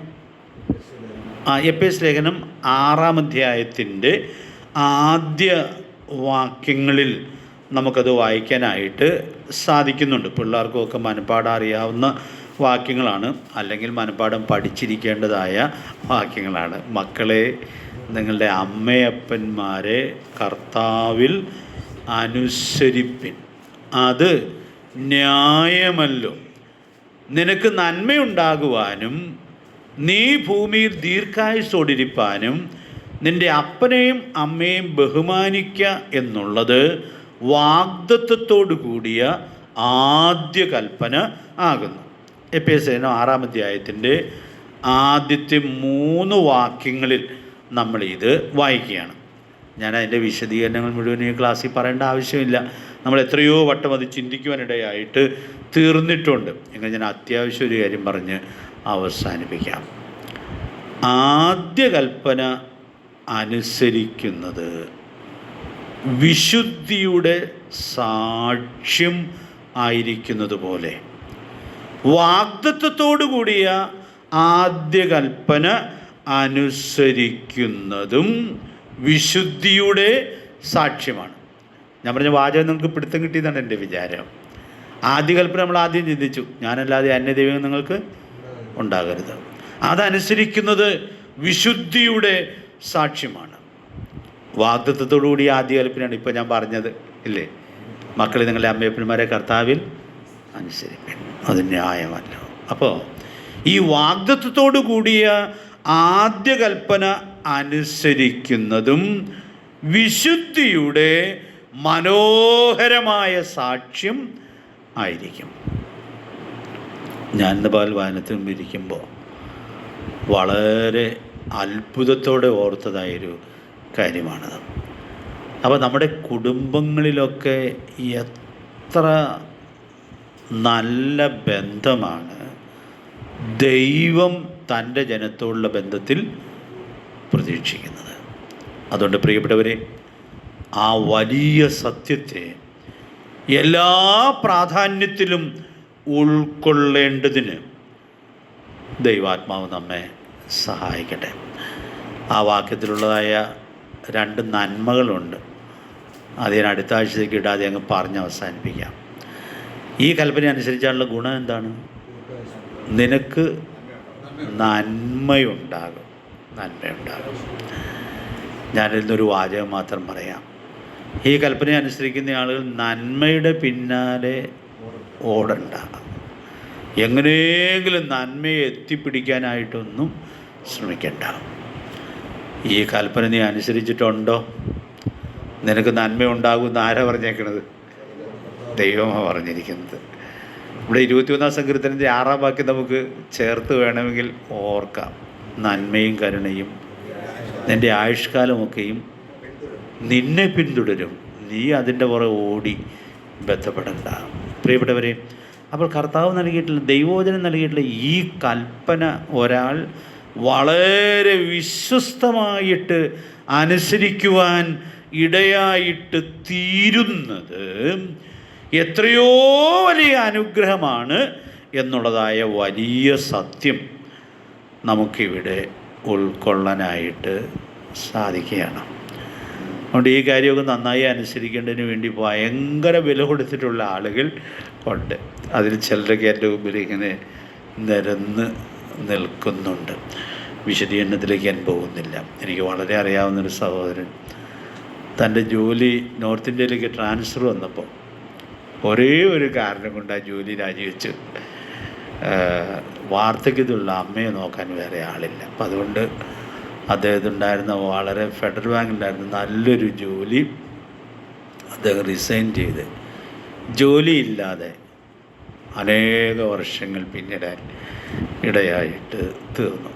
എഫേസ്യ ലേഖനം 6-ാം അധ്യായത്തിൻ്റെ ആദ്യ വാക്യങ്ങളിൽ നമുക്കത് വായിക്കാനായിട്ട് സാധിക്കുന്നുണ്ട്. പിള്ളേർക്കുമൊക്കെ മനപ്പാടം അറിയാവുന്ന വാക്യങ്ങളാണ്, അല്ലെങ്കിൽ മനപ്പാടം പഠിച്ചിരിക്കേണ്ടതായ വാക്യങ്ങളാണ്. മക്കളെ, നിങ്ങളുടെ അമ്മയപ്പന്മാരെ കർത്താവിൽ അനുസരിപ്പിൻ, അത് ന്യായമല്ലോ. നിനക്ക് നന്മയുണ്ടാകുവാനും നീ ഭൂമിയിൽ ദീർഘായുസ്സോടിരിപ്പാനും നിൻ്റെ അപ്പനെയും അമ്മയും ബഹുമാനിക്കുക എന്നുള്ളത് വാഗ്ദത്തത്തോടു കൂടിയ ആദ്യ കൽപ്പന ആകുന്നു. എഫേസ്യർ 6-ാം അധ്യായത്തിൻ്റെ ആദ്യത്തെ 3 വാക്യങ്ങളിൽ നമ്മൾ ഇത് വായിക്കുകയാണ്. ഞാൻ അതിൻ്റെ വിശദീകരണങ്ങൾ മുഴുവൻ ഈ ക്ലാസ്സിൽ പറയേണ്ട ആവശ്യമില്ല. നമ്മൾ എത്രയോ വട്ടം അത് ചിന്തിക്കുവാനിടയായിട്ട് തീർന്നിട്ടുണ്ട്. എങ്കിൽ ഞാൻ അത്യാവശ്യം ഒരു കാര്യം പറഞ്ഞ് അവസാനിപ്പിക്കാം. ആദ്യ കൽപ്പന അനുസരിക്കുന്നത് വിശുദ്ധിയുടെ സാക്ഷ്യം ആയിരിക്കുന്നത് പോലെ വാഗ്ദത്തത്തോടു കൂടിയ ആദ്യ കൽപ്പന അനുസരിക്കുന്നതും വിശുദ്ധിയുടെ സാക്ഷ്യമാണ്. ഞാൻ പറഞ്ഞ വാചകം നിങ്ങൾക്ക് പിടുത്തം കിട്ടിയതാണ് എൻ്റെ വിചാരം. ആദ്യ കൽപ്പന നമ്മൾ ആദ്യം ചിന്തിച്ചു, ഞാനല്ലാതെ അന്യദൈവം നിങ്ങൾക്ക് ഉണ്ടാകരുത്. അതനുസരിക്കുന്നത് വിശുദ്ധിയുടെ സാക്ഷ്യമാണ്. വാഗ്ദത്തത്തോടുകൂടി ആദ്യ കൽപ്പനയാണ് ഇപ്പോൾ ഞാൻ പറഞ്ഞത്, ഇല്ലേ? മക്കളെ നിങ്ങളുടെ അമ്മയപ്പന്മാരെ കർത്താവിൽ അനുസരിപ്പിൻ, അത് ന്യായമല്ലോ. അപ്പോൾ ഈ വാഗ്ദത്തത്തോടു കൂടിയ ആദ്യ കൽപ്പന അനുസരിക്കുന്നതും വിശുദ്ധിയുടെ മനോഹരമായ സാക്ഷ്യം ആയിരിക്കും. ഞാൻ പകൽ വായനത്തിനും ഇരിക്കുമ്പോൾ വളരെ അത്ഭുതത്തോടെ ഓർത്തതായൊരു കാര്യമാണത്. അപ്പോൾ നമ്മുടെ കുടുംബങ്ങളിലൊക്കെ എത്ര നല്ല ബന്ധമാണ് ദൈവം തൻ്റെ ജനത്തോടുള്ള ബന്ധത്തിൽ പ്രതീക്ഷിക്കുന്നത്. അതുകൊണ്ട് പ്രിയപ്പെട്ടവരെ, ആ വലിയ സത്യത്തെ എല്ലാ പ്രാധാന്യത്തിലും ഉൾക്കൊള്ളേണ്ടതിന് ദൈവാത്മാവ് നമ്മെ സഹായിക്കട്ടെ. ആ വാക്യത്തിലുള്ളതായ 2 നന്മകളുണ്ട്. അത് ഞാൻ അടുത്ത ആഴ്ചത്തേക്ക് ഇടാതെ അങ്ങ് പറഞ്ഞ് അവസാനിപ്പിക്കാം. ഈ കൽപ്പന അനുസരിച്ചാലുള്ള ഗുണം എന്താണ്? നിനക്ക് നന്മയുണ്ടാകും. ഞാനിന്നൊരു വാചകം മാത്രം പറയാം. ഈ കൽപ്പന അനുസരിക്കുന്ന ആളുകൾ നന്മയുടെ പിന്നാലെ ഓടണ്ട. എങ്ങനെയെങ്കിലും നന്മയെ എത്തിപ്പിടിക്കാനായിട്ടൊന്നും ശ്രമിക്കണ്ട. ഈ കൽപ്പന നീ അനുസരിച്ചിട്ടുണ്ടോ? നിനക്ക് നന്മ ഉണ്ടാകുമെന്ന് ആരാ പറഞ്ഞേക്കണത്? ദൈവമാണ് പറഞ്ഞിരിക്കുന്നത്. ഇവിടെ 21-ാം സങ്കീർത്തനത്തിൻ്റെ 6-ാം വാക്യം നമുക്ക് ചേർത്ത് വേണമെങ്കിൽ ഓർക്കാം. നന്മയും കരുണയും നിൻ്റെ ആയുഷ്കാലമൊക്കെയും നിന്നെ പിന്തുടരും, നീ അതിൻ്റെ പുറകെ ഓടി ബന്ധപ്പെടണ്ട. പ്രിയപ്പെട്ടവരെ, അപ്പോൾ കർത്താവ് നൽകിയിട്ടുള്ള, ദൈവവചനം നൽകിയിട്ടുള്ള ഈ കൽപ്പന ഒരാൾ വളരെ വിശ്വസ്തമായിട്ട് അനുസരിക്കുവാൻ ഇടയായിട്ട് തീരുന്നത് എത്രയോ വലിയ അനുഗ്രഹമാണ് എന്നുള്ളതായ വലിയ സത്യം നമുക്കിവിടെ ഉൾക്കൊള്ളാനായിട്ട് സാധിക്കുകയാണ്. അതുകൊണ്ട് ഈ കാര്യമൊക്കെ നന്നായി അനുസരിക്കേണ്ടതിന് വേണ്ടി ഭയങ്കര വില കൊടുത്തിട്ടുള്ള ആളുകൾ ഉണ്ട്. അതിൽ ചിലരൊക്കെ എൻ്റെ മുമ്പിൽ ഇങ്ങനെ നിരന്ന് നിൽക്കുന്നുണ്ട്. വിശദീകരണത്തിലേക്ക് ഞാൻ പോകുന്നില്ല. എനിക്ക് വളരെ അറിയാവുന്നൊരു സഹോദരൻ തൻ്റെ ജോലി നോർത്ത് ഇന്ത്യയിലേക്ക് ട്രാൻസ്ഫർ വന്നപ്പോൾ ഒരേ ഒരു കാരണം കൊണ്ട് ആ ജോലി രാജിവെച്ച് വാർദ്ധക്യത്തിലുള്ള അമ്മയെ നോക്കാൻ വേറെ ആളില്ല. അപ്പം അതുകൊണ്ട് അദ്ദേഹത്തിനുണ്ടായിരുന്ന വളരെ ഫെഡറൽ ബാങ്കിലുണ്ടായിരുന്ന നല്ലൊരു ജോലി അദ്ദേഹം റിസൈൻ ചെയ്ത് ജോലിയില്ലാതെ അനേക വർഷങ്ങൾ പിന്നിടാൻ ഇടയായിട്ട് തീർന്നു.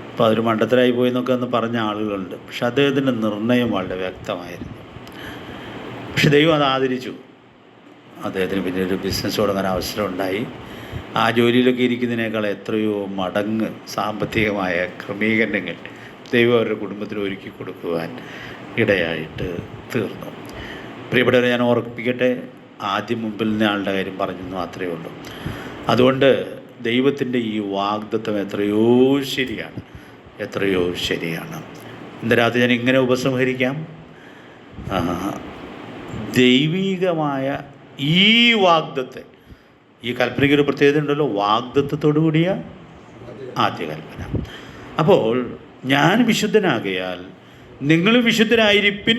അപ്പോൾ അതൊരു മണ്ടത്തരായി പോയി എന്നൊക്കെ അന്ന് പറഞ്ഞ ആളുകളുണ്ട്. പക്ഷെ അദ്ദേഹത്തിൻ്റെ നിർണയം വളരെ വ്യക്തമായിരുന്നു. പക്ഷെ ദൈവം അത് ആദരിച്ചു. അദ്ദേഹത്തിന് പിന്നെ ഒരു ബിസിനസ് തുടങ്ങാൻ അവസരം ഉണ്ടായി. ആ ജോലിയിലൊക്കെ ഇരിക്കുന്നതിനേക്കാൾ എത്രയോ മടങ്ങ് സാമ്പത്തികമായ ക്രമീകരണങ്ങൾ ദൈവം അവരുടെ കുടുംബത്തിന് ഒരുക്കി കൊടുക്കുവാൻ ഇടയായിട്ട് തീർന്നു. പ്രിയപ്പെട്ടവരെ, ഞാൻ ഓർപ്പിക്കട്ടെ, ആദ്യം മുമ്പിൽ നിന്ന് ആളുടെ കാര്യം പറഞ്ഞെന്ന് മാത്രമേ ഉള്ളൂ. അതുകൊണ്ട് ദൈവത്തിൻ്റെ ഈ വാഗ്ദത്തം എത്രയോ ശരിയാണ്. ഇന്ന് രാത്രി ഞാൻ ഇങ്ങനെ ഉപസംഹരിക്കാം. ദൈവികമായ ഈ വാഗ്ദത്തെ, ഈ കൽപ്പനയ്ക്കൊരു പ്രത്യേകത ഉണ്ടല്ലോ, വാഗ്ദത്തത്തോടു കൂടിയ ആദ്യ കൽപ്പന. അപ്പോൾ ഞാൻ വിശുദ്ധനാകയാൽ നിങ്ങൾ വിശുദ്ധരായിരിപ്പിൻ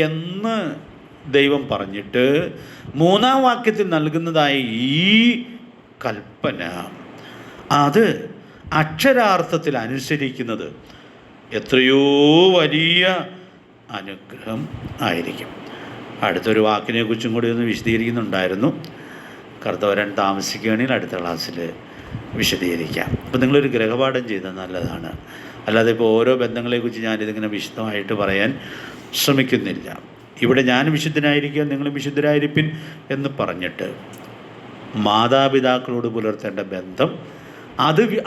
എന്ന് ദൈവം പറഞ്ഞിട്ട് 3-ാം വാക്യത്തിൽ നൽകുന്നതായ ഈ കൽപ്പന, അത് അക്ഷരാർത്ഥത്തിൽ അനുസരിക്കുന്നത് എത്രയോ വലിയ അനുഗ്രഹം ആയിരിക്കും. അടുത്തൊരു വാക്കിനെക്കുറിച്ചും കൂടി ഒന്ന് വിശദീകരിക്കുന്നുണ്ടായിരുന്നു. കർത്താവ് വരാൻ താമസിക്കുകയാണെങ്കിൽ അടുത്ത ക്ലാസ്സിൽ വിശദീകരിക്കാം. അപ്പോൾ നിങ്ങളൊരു ഗൃഹപാഠം ചെയ്താൽ നല്ലതാണ്. അല്ലാതെ ഇപ്പോൾ ഓരോ ബന്ധങ്ങളെക്കുറിച്ച് ഞാനിതിങ്ങനെ വിശദമായിട്ട് പറയാൻ ശ്രമിക്കുന്നില്ല. ഇവിടെ ഞാൻ വിശുദ്ധനായിരിക്കുക നിങ്ങളും വിശുദ്ധരായിരിപ്പിൻ എന്ന് പറഞ്ഞിട്ട് മാതാപിതാക്കളോട് പുലർത്തേണ്ട ബന്ധം,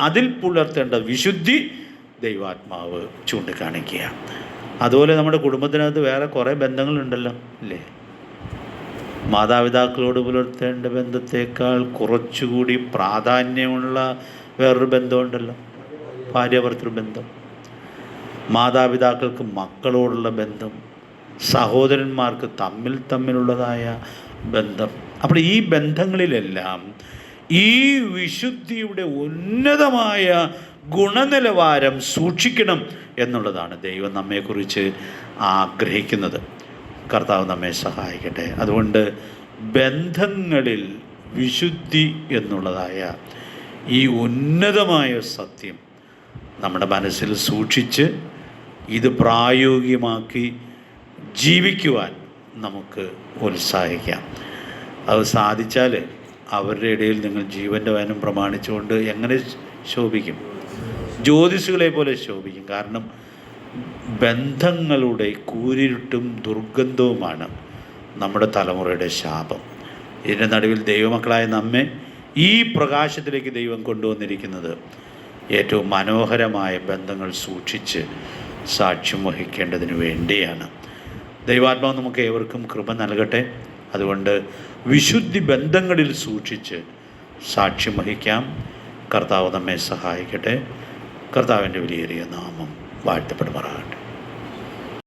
അതിൽ പുലർത്തേണ്ട വിശുദ്ധി ദൈവാത്മാവ് ചൂണ്ടിക്കാണിക്കുക. അതുപോലെ നമ്മുടെ കുടുംബത്തിനകത്ത് വേറെ കുറേ ബന്ധങ്ങളുണ്ടല്ലോ അല്ലേ? മാതാപിതാക്കളോട് പുലർത്തേണ്ട ബന്ധത്തേക്കാൾ കുറച്ചുകൂടി പ്രാധാന്യമുള്ള വേറൊരു ബന്ധമുണ്ടല്ലോ, ഭാര്യാഭർത്തൃ ബന്ധം. മാതാപിതാക്കൾക്ക് മക്കളോടുള്ള ബന്ധം, സഹോദരന്മാർക്ക് തമ്മിലുള്ളതായ ബന്ധം. അപ്പോൾ ഈ ബന്ധങ്ങളിലെല്ലാം ഈ വിശുദ്ധിയുടെ ഉന്നതമായ ഗുണനിലവാരം സൂക്ഷിക്കണം എന്നുള്ളതാണ് ദൈവം നമ്മെക്കുറിച്ച് ആഗ്രഹിക്കുന്നത്. കർത്താവ് നമ്മെ സഹായിക്കട്ടെ. അതുകൊണ്ട് ബന്ധങ്ങളിൽ വിശുദ്ധി എന്നുള്ളതായ ഈ ഉന്നതമായ സത്യം നമ്മുടെ മനസ്സിൽ സൂക്ഷിച്ച് ഇത് പ്രായോഗികമാക്കി ജീവിക്കുവാൻ നമുക്ക് ഉത്സാഹിക്കാം. അത് സാധിച്ചാൽ അവരുടെ ഇടയിൽ നിങ്ങൾ ജീവൻ്റെ വചനം പ്രമാണിച്ചുകൊണ്ട് എങ്ങനെ ശോഭിക്കും? ജ്യോതിഷുകളെ പോലെ ശോഭിക്കും. കാരണം ബന്ധങ്ങളുടെ കൂരിരുട്ടും ദുർഗന്ധവുമാണ് നമ്മുടെ തലമുറയുടെ ശാപം. ഇതിൻ്റെ നടുവിൽ ദൈവമക്കളായ നമ്മെ ഈ പ്രകാശത്തിലേക്ക് ദൈവം കൊണ്ടുവന്നിരിക്കുന്നത് ഏറ്റവും മനോഹരമായ ബന്ധങ്ങൾ സൂക്ഷിച്ച് സാക്ഷ്യം വഹിക്കേണ്ടതിന് വേണ്ടിയാണ്. ദൈവാത്മാവ് നമുക്ക് ഏവർക്കും കൃപ നൽകട്ടെ. അതുകൊണ്ട് വിശുദ്ധി ബന്ധങ്ങളിൽ സൂക്ഷിച്ച് സാക്ഷ്യം വഹിക്കാം. കർത്താവ് നമ്മെ സഹായിക്കട്ടെ. കർത്താവിൻ്റെ വിലയേറിയ നാമം വാഴ്ത്തപ്പെടുമാറാകട്ടെ.